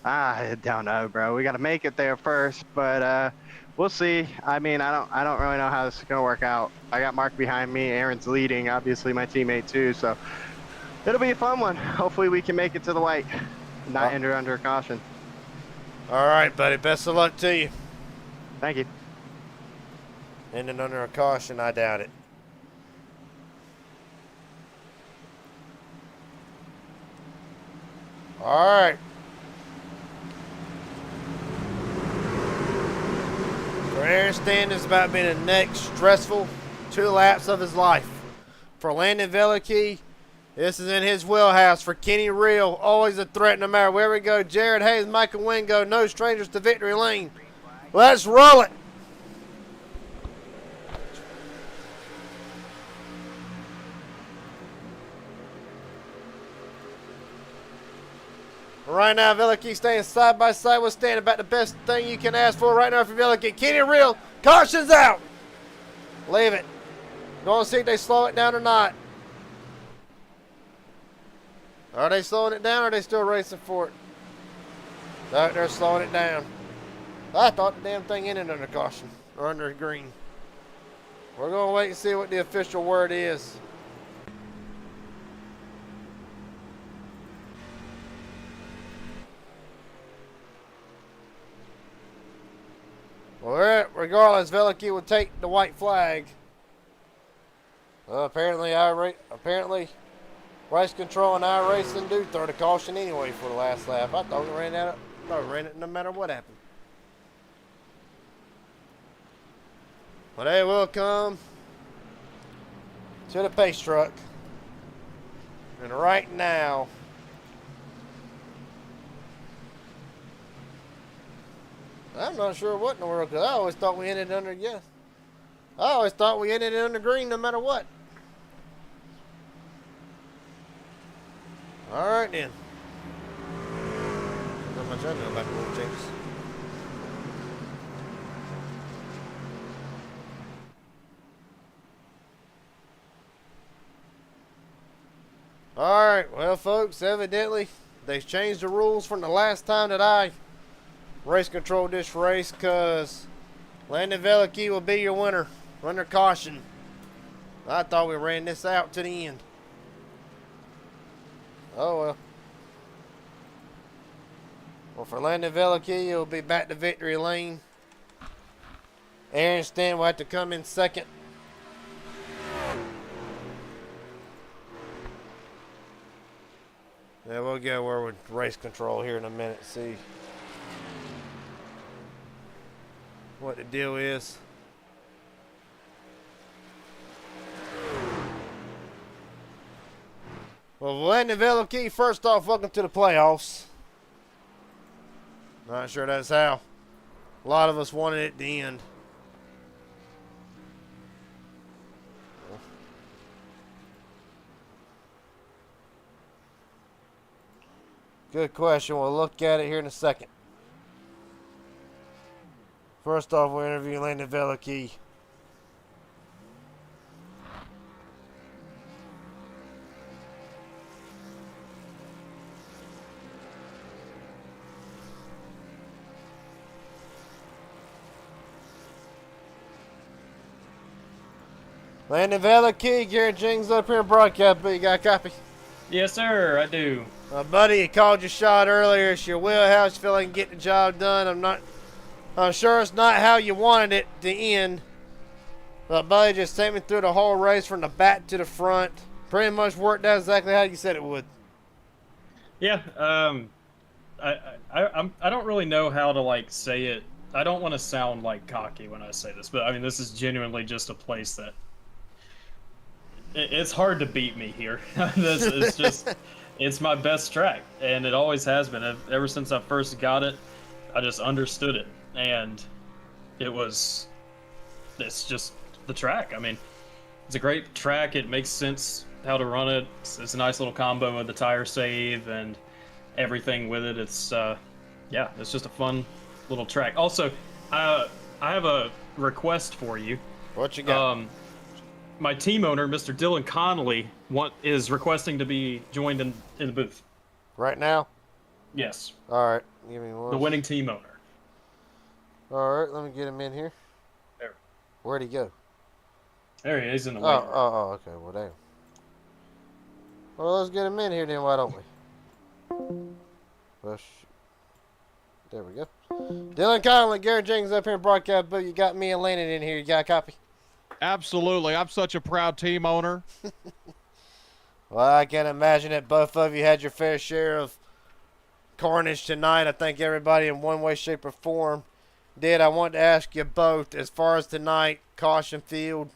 I don't know, bro. We got to make it there first, but we'll see. I mean, I don't really know how this is gonna work out. I got Mark behind me. Aaron's leading, obviously my teammate too. So it'll be a fun one. Hopefully we can make it to the white, not enter under caution. All right, buddy. Best of luck to you. Thank you. Ending under a caution, I doubt it. All right. For Aaron Stanton, it's about being the next stressful 2 laps of his life. For Landon Veliky, this is in his wheelhouse. For Kenny Real, always a threat no matter where we go. Jared Hayes, Michael Wingo, no strangers to victory lane. Let's roll it. Right now, Veliky staying side by side with Stan. About the best thing you can ask for right now for Veliky. Kenny Real. Caution's out. Leave it. Going to see if they slow it down or not. Are they slowing it down or are they still racing for it? No, they're slowing it down. I thought the damn thing ended under caution or under green. We're going to wait and see what the official word is. Well, regardless, Veliky will take the white flag. Well, apparently, race control and iRacing do throw the caution anyway for the last lap. I thought we ran out. No, ran it no matter what happened. Well, they will come to the pace truck, and right now, I'm not sure what in the world, because I always thought we ended under, I always thought we ended under green no matter what. All right, then. Not much I know about the rule changes. All right, well, folks, evidently, they've changed the rules from the last time that I race control this race, because Landon Veliky will be your winner under caution. I thought we ran this out to the end. Oh well. Well, for Landon Veliky, he'll be back to victory lane. Aaron Stan will have to come in second. Yeah, we'll go where with race control here in a minute. See what the deal is. Well, Landon Veliky, first off, welcome to the playoffs. Not sure that's how a lot of us wanted it to end. Good question. We'll look at it here in a second. First off, we'll interview Landon Veliky. Landon Veliky, Garrett Jennings up here in broadcast, but you got a copy? Yes, sir, I do. My buddy, you called your shot earlier. It's your wheelhouse. You feel like you can get the job done. I'm sure it's not how you wanted it to end. But buddy just sent me through the whole race from the back to the front. Pretty much worked out exactly how you said it would. Yeah, I don't really know how to like say it. I don't want to sound like cocky when I say this, but I mean this is genuinely just a place that it's hard to beat me here. It's my best track, and it always has been. Ever since I first got it, I just understood it, and it's just the track. I mean, it's a great track. It makes sense how to run it. It's a nice little combo with the tire save and everything with it. It's yeah, it's just a fun little track. Also, I have a request for you. What you got? My team owner, Mr. Dylan Connolly, is requesting to be joined in the booth. Right now? Yes. All right. Give me one. The winning team owner. All right. Let me get him in here. There. Where'd he go? There he is in the waiting room. Oh, okay. Well, damn. Well, let's get him in here then. Why don't we? Well, there we go. Dylan Connolly, Garrett Jennings up here in broadcast booth. You got me and Landon in here. You got a copy? Absolutely. I'm such a proud team owner. Well, I can imagine that both of you had your fair share of carnage tonight. I think everybody in one way, shape, or form did. I wanted to ask you both, as far as tonight, caution field,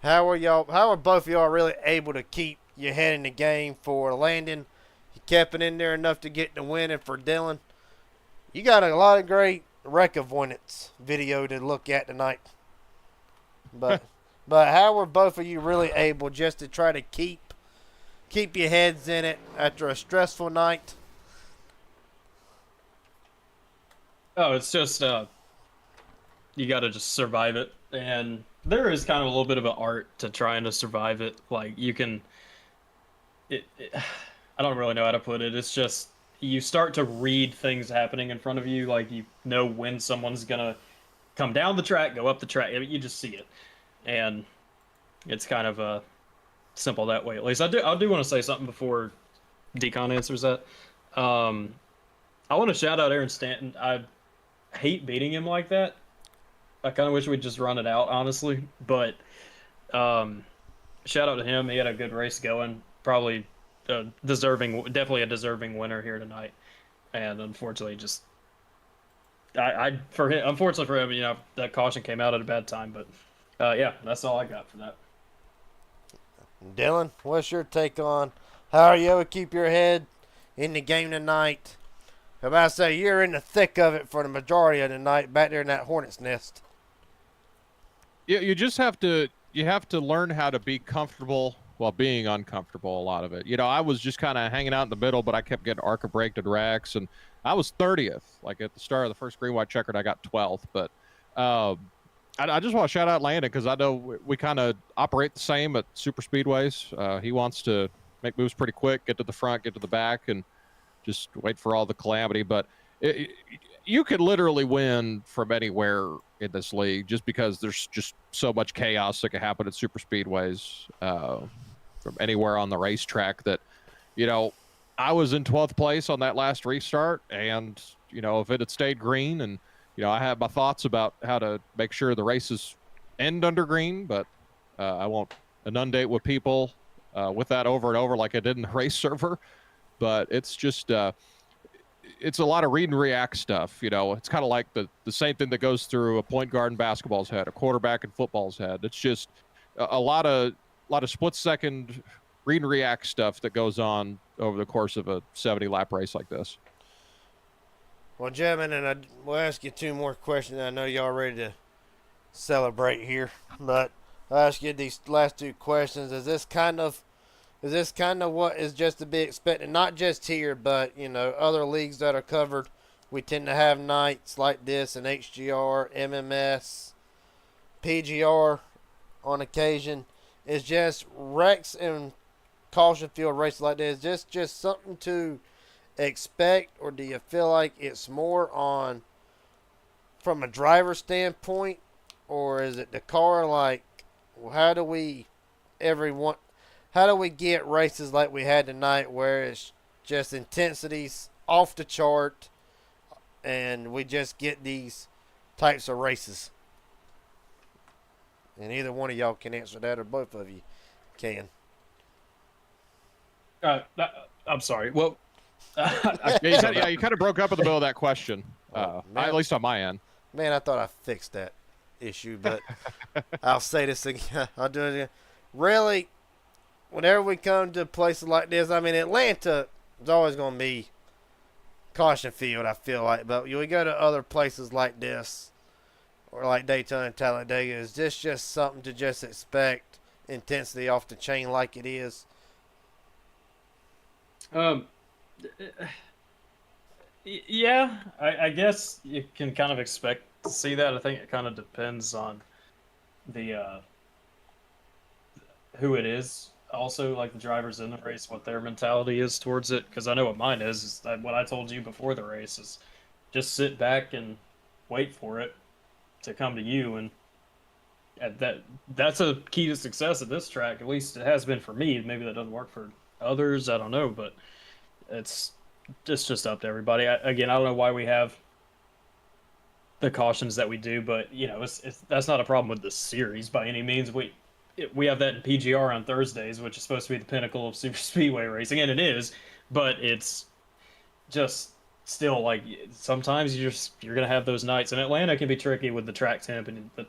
how are both of y'all really able to keep your head in the game? For Landon, you kept it in there enough to get the win, and for Dylan, you got a lot of great wreck avoidance video to look at tonight. But how were both of you really able just to try to keep your heads in it after a stressful night? Oh, it's just you got to just survive it, and there is kind of a little bit of an art to trying to survive it. Like you can, I don't really know how to put it. It's just you start to read things happening in front of you, like you know when someone's gonna come down the track, go up the track. I mean, you just see it, and it's kind of simple that way. At least I do want to say something before Decon answers that. I want to shout out Aaron Stanton. I hate beating him like that. I kind of wish we'd just run it out, honestly. But shout out to him. He had a good race going. Probably definitely a deserving winner here tonight. And unfortunately, just unfortunately for him, you know, that caution came out at a bad time. But yeah, that's all I got for that. Dylan, what's your take on how are you able to keep your head in the game tonight? I'm about to say you're in the thick of it for the majority of the night back there in that hornet's nest. Yeah, you just have to learn how to be comfortable while being uncomfortable. A lot of it, you know, I was just kind of hanging out in the middle, but I kept getting ARCA braked and wrecks, and I was 30th. Like at the start of the first green white checkered, I got 12th. But I just want to shout out Landon because I know we kind of operate the same at super speedways. He wants to make moves pretty quick, get to the front, get to the back, and just wait for all the calamity. But you could literally win from anywhere in this league just because there's just so much chaos that can happen at super speedways from anywhere on the racetrack that, you know, I was in 12th place on that last restart. And, you know, if it had stayed green and, you know, I have my thoughts about how to make sure the races end under green, but I won't inundate with people with that over and over like I did in the race server. But it's just it's a lot of read and react stuff. You know, it's kind of like the same thing that goes through a point guard in basketball's head, a quarterback in football's head. It's just a lot of split second read and react stuff that goes on over the course of a 70 lap race like this. Well, gentlemen, and we'll ask you two more questions. I know y'all ready to celebrate here, but I'll ask you these last two questions. Is this kind of what is just to be expected? Not just here, but, you know, other leagues that are covered. We tend to have nights like this in HGR, MMS, PGR on occasion. It's just wrecks and caution field races like this. Just something to expect, or do you feel like it's more on from a driver standpoint, or is it the car? Like, how do we get races like we had tonight where it's just intensities off the chart and we just get these types of races? And either one of y'all can answer that, or both of you can. I'm sorry. Well, yeah, you kind of broke up in the middle of that question, at least on my end. Man, I thought I fixed that issue, but I'll say this again. I'll do it again. Really, whenever we come to places like this, I mean, Atlanta is always going to be caution field, I feel like. But we go to other places like this, or like Daytona and Talladega, is this just something to just expect intensity off the chain like it is? Yeah, I guess you can kind of expect to see that. I think it kind of depends on the who it is. Also, like the drivers in the race, what their mentality is towards it. Because I know what mine is that what I told you before the race is just sit back and wait for it to come to you. And that's a key to success at this track. At least it has been for me. Maybe that doesn't work for others. I don't know, but it's just up to everybody. I don't know why we have the cautions that we do, but you know, that's not a problem with the series by any means. We have that in PGR on Thursdays, which is supposed to be the pinnacle of super speedway racing, and it is, but it's just still like sometimes you're gonna have those nights, and Atlanta can be tricky with the track temp and the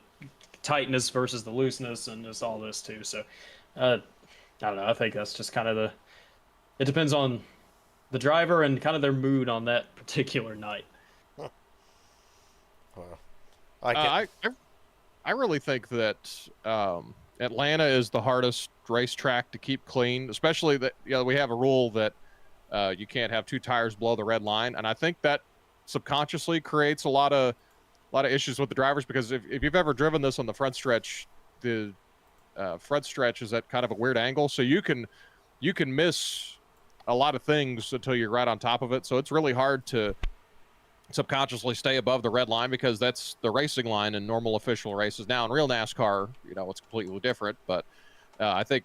tightness versus the looseness and just all this too. So I don't know. I think that's just kind of it depends on the driver and kind of their mood on that particular night. I really think that Atlanta is the hardest racetrack to keep clean, especially that we have a rule that you can't have 2 tires below the red line, and I think that subconsciously creates a lot of issues with the drivers, because if you've ever driven this on the front stretch, the front stretch is at kind of a weird angle, so you can miss a lot of things until you're right on top of it. So it's really hard to subconsciously stay above the red line, because that's the racing line in normal official races. Now in real NASCAR, it's completely different, but I think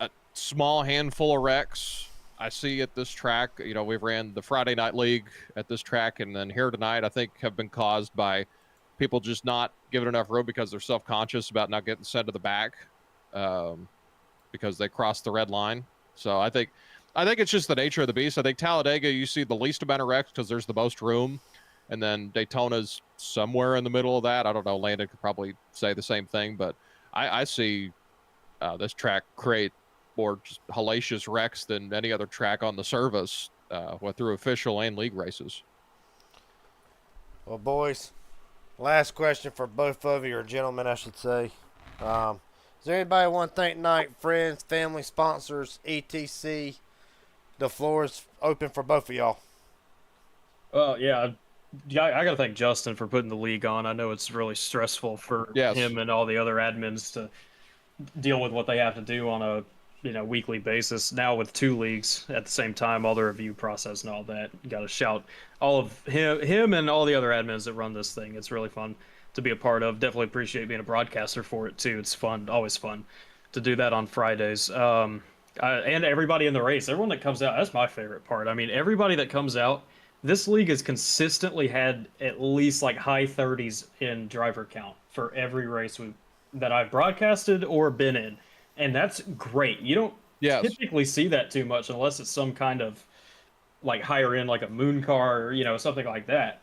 a small handful of wrecks I see at this track, we've ran the Friday Night League at this track, and then here tonight, I think have been caused by people just not giving enough room because they're self-conscious about not getting sent to the back because they crossed the red line. So I think it's just the nature of the beast. I think Talladega, you see the least amount of wrecks because there's the most room, and then Daytona's somewhere in the middle of that. I don't know. Landon could probably say the same thing, but I see this track create more just hellacious wrecks than any other track on the service, through official and league races. Well, boys, last question for both of you, or gentlemen, I should say. Is there anybody want to thank tonight? Friends, family, sponsors, etc. The floor is open for both of y'all. Well, yeah, I got to thank Justin for putting the league on. I know it's really stressful for him and all the other admins to deal with what they have to do on a weekly basis. Now with 2 leagues at the same time, all the review process and all that. Got to shout all of him and all the other admins that run this thing. It's really fun to be a part of. Definitely appreciate being a broadcaster for it too. It's fun, always fun to do that on Fridays. And everybody in the race, everyone that comes out, that's my favorite part. I mean, everybody that comes out, this league has consistently had at least like high 30s in driver count for every race that I've broadcasted or been in. And that's great. You don't typically see that too much unless it's some kind of like higher end, like a moon car or, something like that.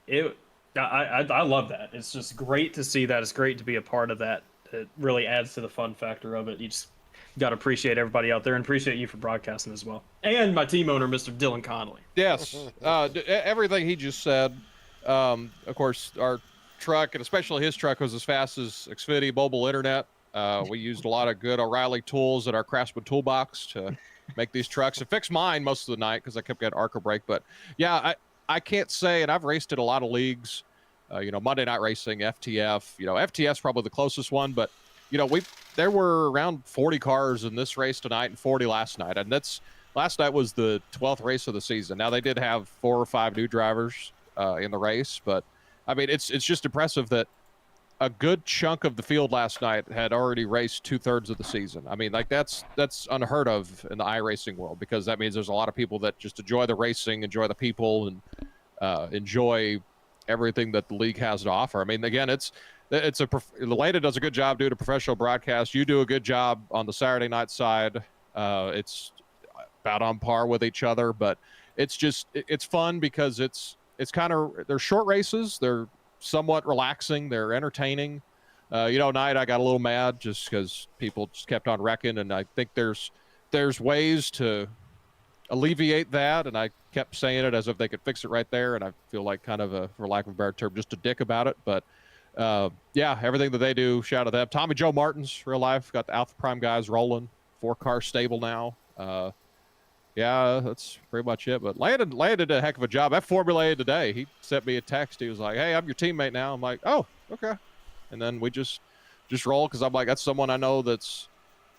I love that. It's just great to see that. It's great to be a part of that. It really adds to the fun factor of it. You just got to appreciate everybody out there and appreciate you for broadcasting as well. And my team owner, Mr. Dylan Connolly. Yes. Everything he just said. Of course, our truck, and especially his truck, was as fast as Xfinity mobile internet. We used a lot of good O'Reilly tools at our Craftsman toolbox to make these trucks. It fixed mine most of the night because I kept getting ARCA brake. But yeah, I can't say, and I've raced in a lot of leagues, Monday Night Racing, FTF, FTF's probably the closest one, but there were around 40 cars in this race tonight and 40 last night. And last night was the 12th race of the season. Now they did have 4 or 5 new drivers in the race, but I mean, it's just impressive that a good chunk of the field last night had already raced 2/3 of the season. I mean, like that's unheard of in the iRacing world, because that means there's a lot of people that just enjoy the racing, enjoy the people, and enjoy everything that the league has to offer. I mean, again, Leda does a good job doing a professional broadcast. You do a good job on the Saturday night side. It's about on par with each other, but it's fun because it's kind of, they're short races. They're somewhat relaxing. They're entertaining. Tonight I got a little mad just because people just kept on wrecking, and I think there's ways to alleviate that, and I kept saying it as if they could fix it right there, and I feel like kind of for lack of a better term, just a dick about it. But everything that they do, shout out to them. Tommy Joe Martin's real life, got the Alpha Prime guys rolling, 4-car stable now. That's pretty much it. But Landon did a heck of a job. I formulated today. He sent me a text. He was like, "Hey, I'm your teammate now." I'm like, "Oh, okay." And then we just roll, because I'm like, that's someone I know that's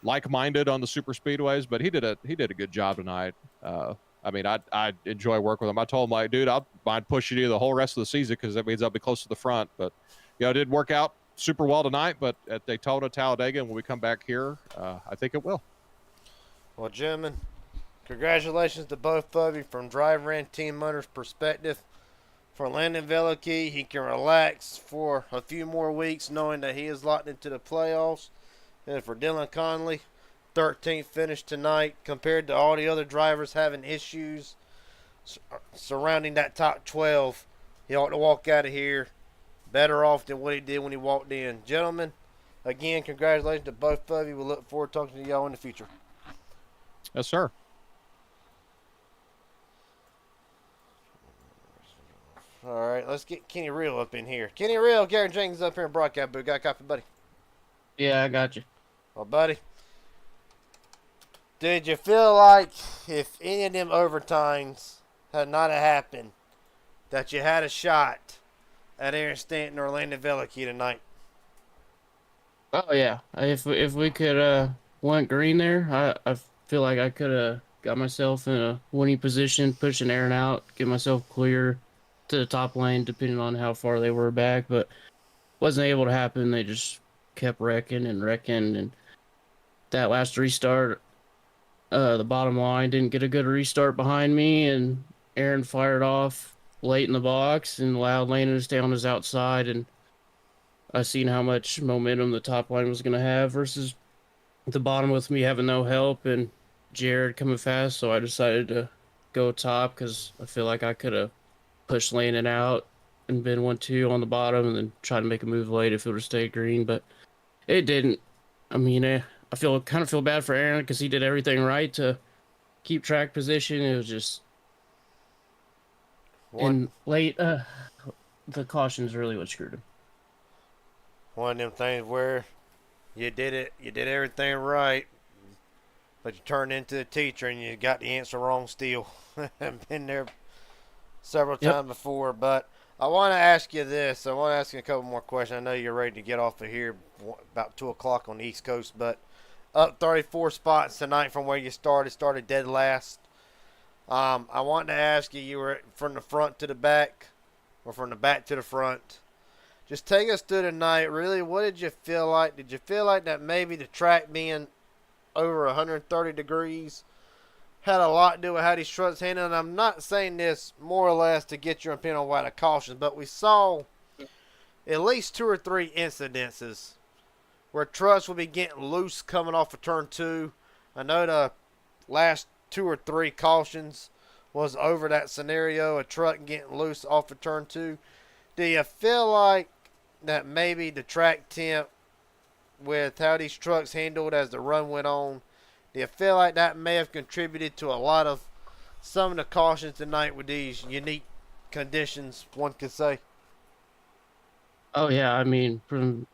like-minded on the super speedways. But he did a good job tonight. I mean, I enjoy working with him. I told him, like, dude, I'll mind pushing you the whole rest of the season, because that means I'll be close to the front. But it did work out super well tonight. But at Daytona, Talladega, and when we come back here, I think it will. Well, gentlemen, congratulations to both of you from driver and team owner's perspective. For Landon Veliky, he can relax for a few more weeks knowing that he is locked into the playoffs. And for Dylan Conley, 13th finish tonight, compared to all the other drivers having issues surrounding that top 12. He ought to walk out of here better off than what he did when he walked in. Gentlemen, again, congratulations to both of you. We look forward to talking to y'all in the future. Yes, sir. All right, let's get Kenny Real up in here. Kenny Real, Garrett Jenkins up here in broadcast booth. Got a copy, buddy? Yeah, I got you. Well, buddy, did you feel like if any of them overtimes had not happened, that you had a shot at Aaron Stanton or Landon Velicky tonight? Oh yeah, if we could went green there, I feel like I could have got myself in a winning position, pushing Aaron out, get myself clear to the top lane, depending on how far they were back. But wasn't able to happen. They just kept wrecking, and that last restart, the bottom line didn't get a good restart behind me, and Aaron fired off late in the box and allowed Landon to stay on his outside, and I seen how much momentum the top line was going to have versus the bottom with me having no help and Jared coming fast. So I decided to go top because I feel like I could have pushed Landon out and been 1-2 on the bottom and then try to make a move late if it would have stayed green. But it didn't. I mean, I kind of feel bad for Aaron because he did everything right to keep track position. It was just in late, the cautions really what screwed him. One of them things where you did everything right, but you turned into a teacher and you got the answer wrong still. I've been there several times before, but I want to ask you this. I want to ask you a couple more questions. I know you're ready to get off of here about 2 o'clock on the East Coast, but up 34 spots tonight from where you started dead last. I want to ask you were from the front to the back or from the back to the front? Just take us through the night. Really, what did you feel like? Did you feel like that maybe the track being over 130 degrees had a lot to do with how these trucks handled? And I'm not saying this more or less to get your opinion on why the cautions, but we saw at least 2 or 3 incidences where trucks would be getting loose coming off of turn 2. I know the last 2 or 3 cautions was over that scenario, a truck getting loose off of turn 2. Do you feel like that maybe the track temp with how these trucks handled as the run went on, do you feel like that may have contributed to a lot of some of the cautions tonight with these unique conditions, one could say? Oh yeah, I mean, from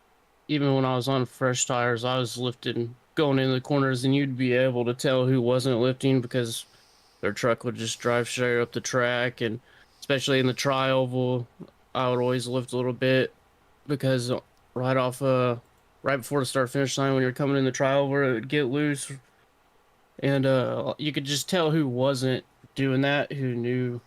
even when I was on fresh tires, I was lifting, going into the corners, and you'd be able to tell who wasn't lifting because their truck would just drive straight up the track, and especially in the tri-oval, I would always lift a little bit because right before the start finish line when you're coming in the tri-oval, it would get loose, and you could just tell who wasn't doing that, who knew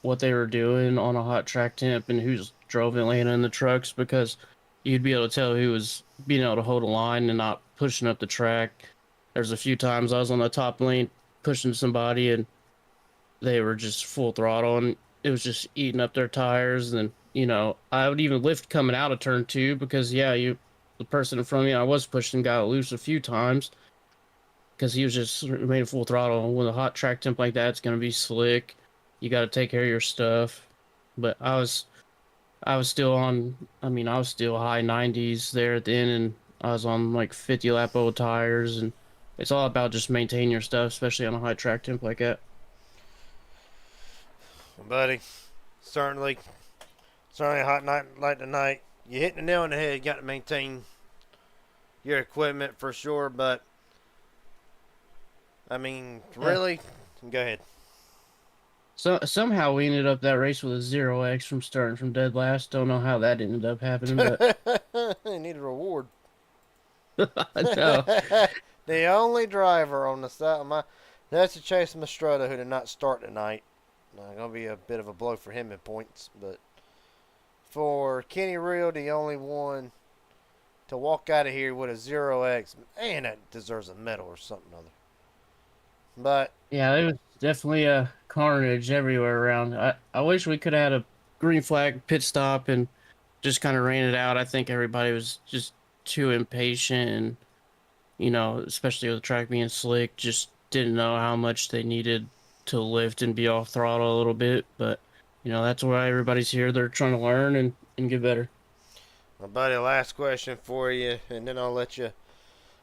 what they were doing on a hot track temp, and who's drove Atlanta in the trucks, because you'd be able to tell who was being able to hold a line and not pushing up the track. There's a few times I was on the top lane pushing somebody and they were just full throttle and it was just eating up their tires. And I would even lift coming out of turn 2 because the person in front of me I was pushing got loose a few times because he was just remaining full throttle. And with a hot track temp like that, it's going to be slick. You got to take care of your stuff. But I was still on, I was still high 90s there at the end, and I was on like 50 lap old tires, and it's all about just maintaining your stuff, especially on a high track temp like that. Buddy, certainly a hot night like tonight. You hit the nail on the head. You got to maintain your equipment for sure, but really, go ahead. So somehow we ended up that race with a 0x from starting from dead last. Don't know how that ended up happening, but they need a reward. No. The only driver on the side of that's a Chase Mastrota who did not start tonight. Gonna be a bit of a blow for him in points, but for Kenny Real, the only one to walk out of here with a 0x, man, that deserves a medal or something other. But yeah, it was definitely a carnage everywhere around. I wish we could have had a green flag pit stop and just kind of ran it out. I think everybody was just too impatient and, especially with the track being slick, just didn't know how much they needed to lift and be off throttle a little bit. But, that's why everybody's here. They're trying to learn and get better. My buddy, last question for you, and then I'll let you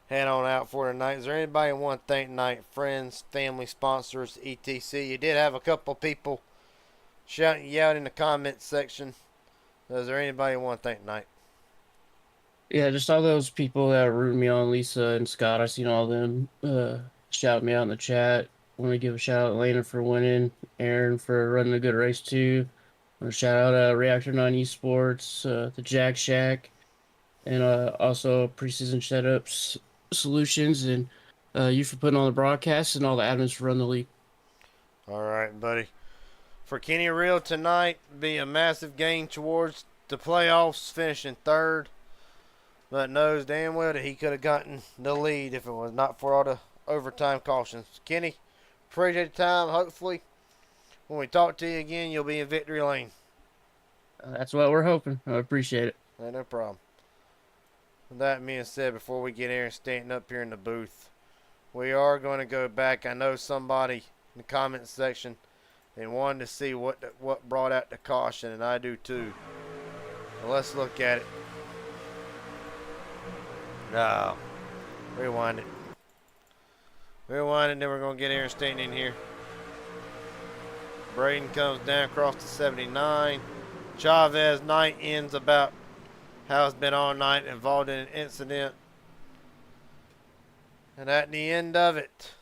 head on out for tonight. Is there anybody you want to thank tonight? Friends, family, sponsors, etc. You did have a couple people shouting you out in the comments section. Is there anybody you want to thank tonight? Yeah, just all those people that rooted me on, Lisa and Scott. I seen all them shout me out in the chat. Want to give a shout out Lena for winning, Aaron for running a good race too. Want to shout out Reactor 9 Esports, the Jack Shack, and also Preseason Setups Solutions, and you for putting on the broadcast, and all the admins for running the league. All right, buddy. For Kenny Real tonight, be a massive gain towards the playoffs, finishing third. But knows damn well that he could have gotten the lead if it was not for all the overtime cautions. Kenny, appreciate the time. Hopefully, when we talk to you again, you'll be in victory lane. That's what we're hoping. I appreciate it. Ain't no problem. With that being said, before we get Aaron Stanton up here in the booth, we are going to go back. I know somebody in the comments section they wanted to see what brought out the caution, and I do too. So let's look at it. No. Rewind it. Rewind it, then we're going to get Aaron Stanton in here. Braden comes down across the 79. Chavez night ends about how it's been all night, involved in an incident. And at the end of it,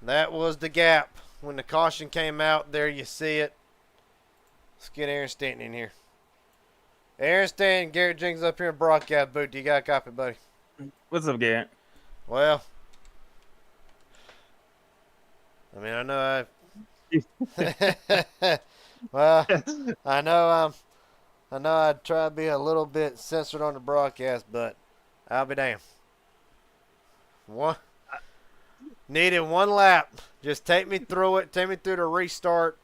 that was the gap. When the caution came out, there you see it. Let's get Aaron Stanton in here. Aaron Stanton, Garrett Jenkins up here in broadcast booth. You got a copy, buddy? What's up, Garrett? Well, I mean, I know well, I know I'd try to be a little bit censored on the broadcast, but I'll be damned. Needed one lap. Just take me through it. Take me through the restart.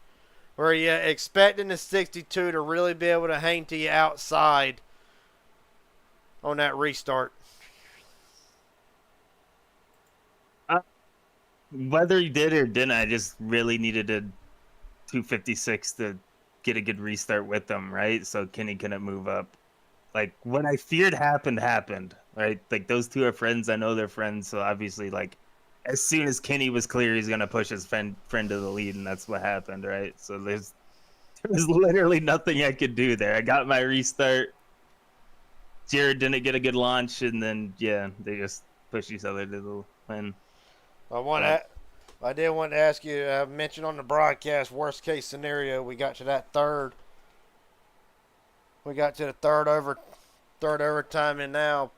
Were you expecting the 62 to really be able to hang to you outside on that restart? Whether he did or didn't, I just really needed a 256 to get a good restart with them, right? So Kenny couldn't move up. Like, what I feared happened, right? Like, those two are friends. I know they're friends. So obviously, like, as soon as Kenny was clear, he's going to push his friend to the lead, and that's what happened, right? So there was literally nothing I could do there. I got my restart. Jared didn't get a good launch, and then, yeah, they just pushed each other to the win. I did want to ask you, I mentioned on the broadcast, worst case scenario, we got to that third. We got to the third overtime, and now,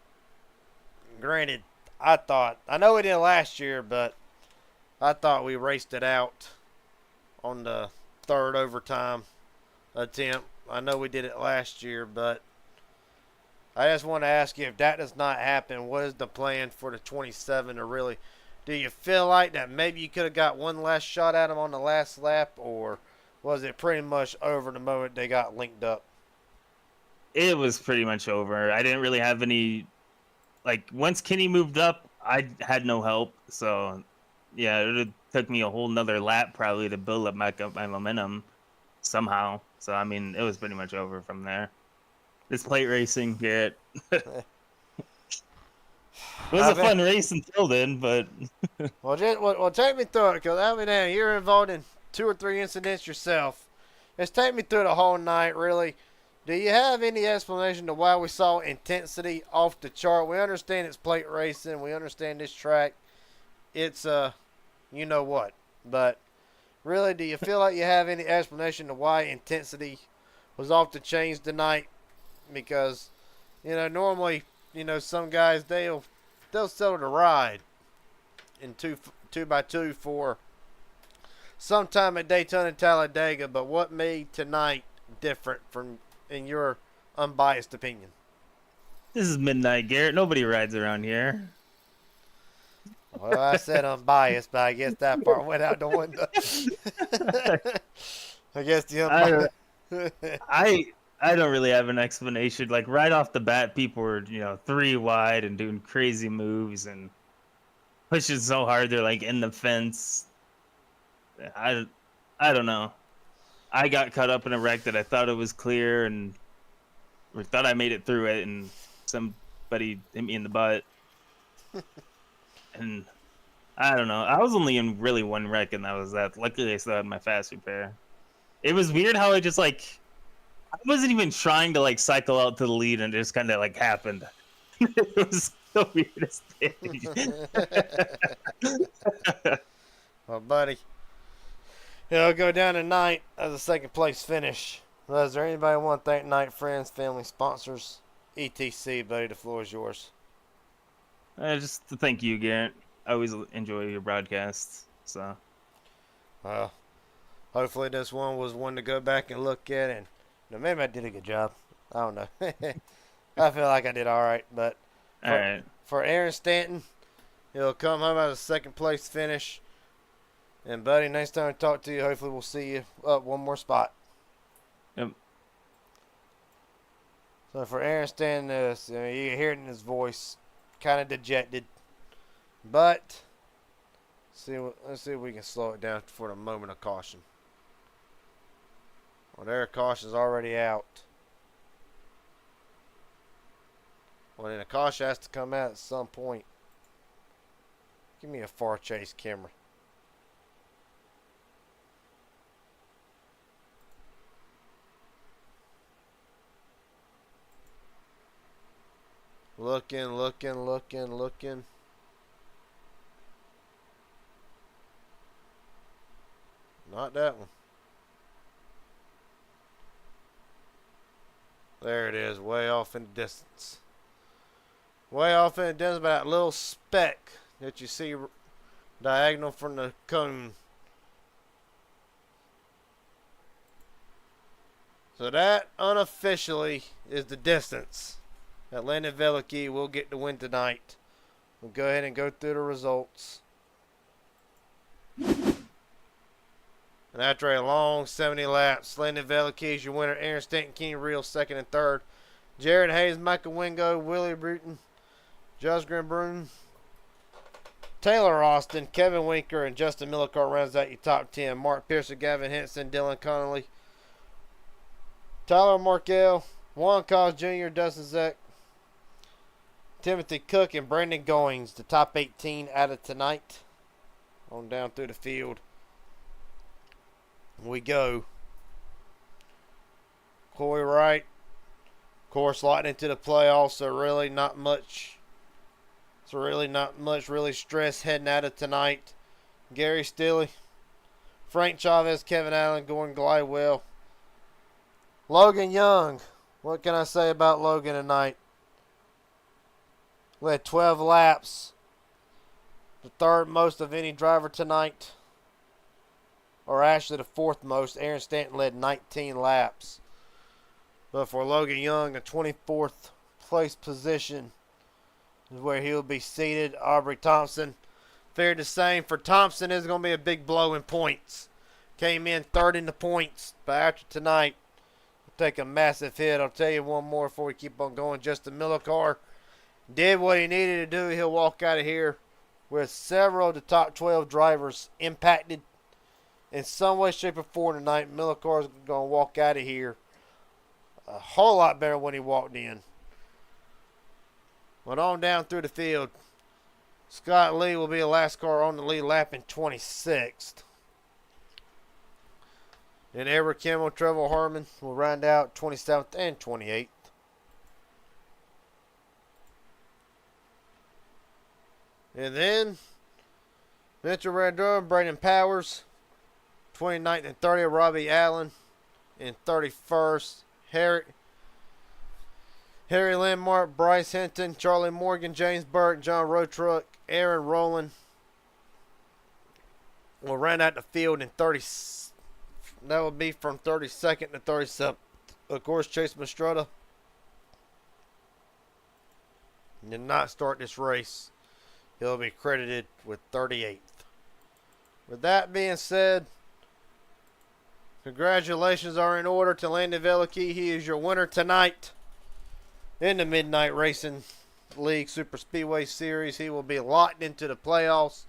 granted, I know we did last year, but I thought we raced it out on the third overtime attempt. I know we did it last year, but I just want to ask you, if that does not happen, what is the plan for the 27 to really? Do you feel like that maybe you could have got one last shot at them on the last lap, or was it pretty much over the moment they got linked up? It was pretty much over. I didn't really have any, like, once Kenny moved up, I had no help. So, yeah, it took me a whole nother lap probably to build up back up my momentum somehow. So, I mean, it was pretty much over from there. It's plate racing, Garrett. It was a fun race until then, but well, take me through it, because I mean, you're involved in 2 or 3 incidents yourself. Just take me through the whole night, really. Do you have any explanation to why we saw intensity off the chart? We understand it's plate racing. We understand this track. It's you know what. But really, do you feel like you have any explanation to why intensity was off the chains tonight? Because, normally, some guys, they'll settle the ride in 2x2 for sometime at Daytona and Talladega. But what made tonight different from, in your unbiased opinion? this is midnight, Garrett. Nobody rides around here. Well, I said unbiased, but I guess that part went out the window. I guess the unbiased. I don't really have an explanation. Like, right off the bat, people were, 3 wide and doing crazy moves and pushing so hard they're like in the fence. I don't know. I got caught up in a wreck that I thought it was clear or thought I made it through it, and somebody hit me in the butt. And I don't know. I was only in really one wreck, and that was that. Luckily, I still had my fast repair. It was weird how it just like I wasn't even trying to like cycle out to the lead, and it just kind of like happened. It was the weirdest thing. Well, buddy, it'll go down tonight as a second place finish. Well, is there anybody want to thank Night friends, family, sponsors, etc. Buddy, the floor is yours. Just to thank you, Garrett. I always enjoy your broadcasts. So, Well, hopefully this one was one to go back and look at, and maybe I did a good job. I don't know. I feel like I did all right, but all right. For Aaron Stanton, he'll come home as a second place finish. And buddy, next time I talk to you, hopefully we'll see you up one more spot. Yep. So for Aaron Stanton, you can hear it in his voice, kind of dejected. But let's see if we can slow it down for the moment of caution. Well, their caution's already out. Well, then the caution has to come out at some point. Give me a far chase camera. Looking. Not that one. There it is, way off in the distance. Way off in the distance, by that little speck that you see diagonal from the cone. So that unofficially is the distance that Landon Veliky will get the win tonight. We'll go ahead and go through the results. And after a long 70 laps, Landon Veliky is your winner. Aaron Stanton, Kenny Reel, second and third. Jared Hayes, Michael Wingo, Willie Bruton, Josh Grimbrun, Taylor Austin, Kevin Winker, and Justin Millicar rounds out your top 10. Mark Pearson, Gavin Henson, Dylan Connolly, Tyler Markell, Juan Cos Jr., Dustin Zeck, Timothy Cook, and Brandon Goings, the top 18 out of tonight. On down through the field we go. Corey Wright, of course, sliding into the playoffs, so really not much. Really stress heading out of tonight. Gary Stilley, Frank Chavez, Kevin Allen, Gordon Glidewell, Logan Young. What can I say about Logan tonight? We had 12 laps, the third most of any driver tonight, or actually the fourth most. Aaron Stanton led 19 laps. But for Logan Young, the 24th place position is where he'll be seated. Aubrey Thompson fared the same. For Thompson, it's going to be a big blow in points. Came in third in the points, but after tonight, he'll take a massive hit. I'll tell you one more before we keep on going. Justin Millicar did what he needed to do. He'll walk out of here with several of the top 12 drivers impacted in some way, shape, or form tonight. Millicar's going to walk out of here a whole lot better when he walked in. But on down through the field, Scott Lee will be the last car on the lead lap in 26th. Then Edward Kimmel, Trevor Harmon will round out 27th and 28th. And then Mitchell Radon, Braden Powers, 29th and 30th. Robbie Allen in 31st. Harry Landmark, Bryce Hinton, Charlie Morgan, James Burke, John Rotruck, Aaron Rowland will round out the field in 30. That will be from 32nd to 37th. Of course, Chase Mastretta did not start this race. He'll be credited with 38th. With that being said, congratulations are in order to Landon Veliky. He is your winner tonight in the Midnight Racing League Super Speedway Series. He will be locked into the playoffs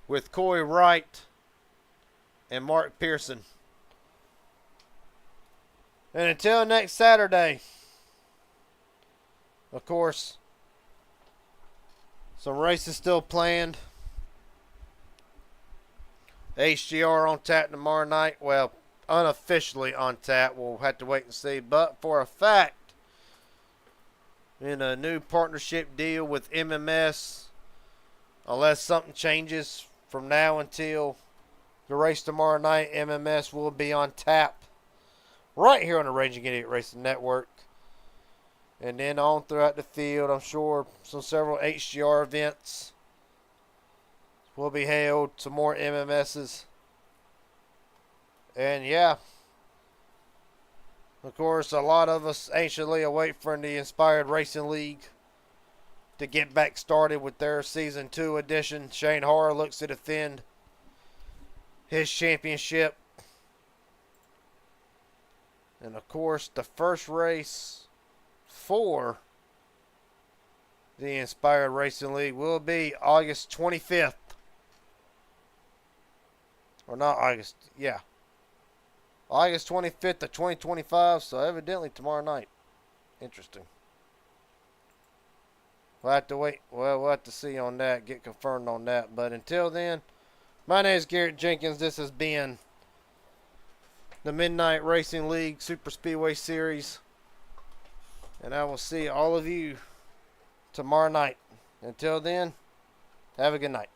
with Corey Wright and Mark Pearson. And until next Saturday, of course, some races still planned. HGR on tap tomorrow night. Well, unofficially on tap. We'll have to wait and see. But for a fact, in a new partnership deal with MMS, unless something changes from now until the race tomorrow night, MMS will be on tap right here on the Raging Idiot Racing Network. And then on throughout the field, I'm sure several HGR events will be held, some more MMSs. And yeah, of course, a lot of us anxiously await for the Inspired Racing League to get back started with their Season 2 edition. Shane Harr looks to defend his championship. And of course, the first race for the Inspired Racing League will be August 25th. Or not August, yeah. August 25th of 2025, so evidently tomorrow night. Interesting. We'll have to wait. Well, we'll have to see on that, get confirmed on that. But until then, my name is Garrett Jenkins. This has been the Midnight Racing League Super Speedway Series. And I will see all of you tomorrow night. Until then, have a good night.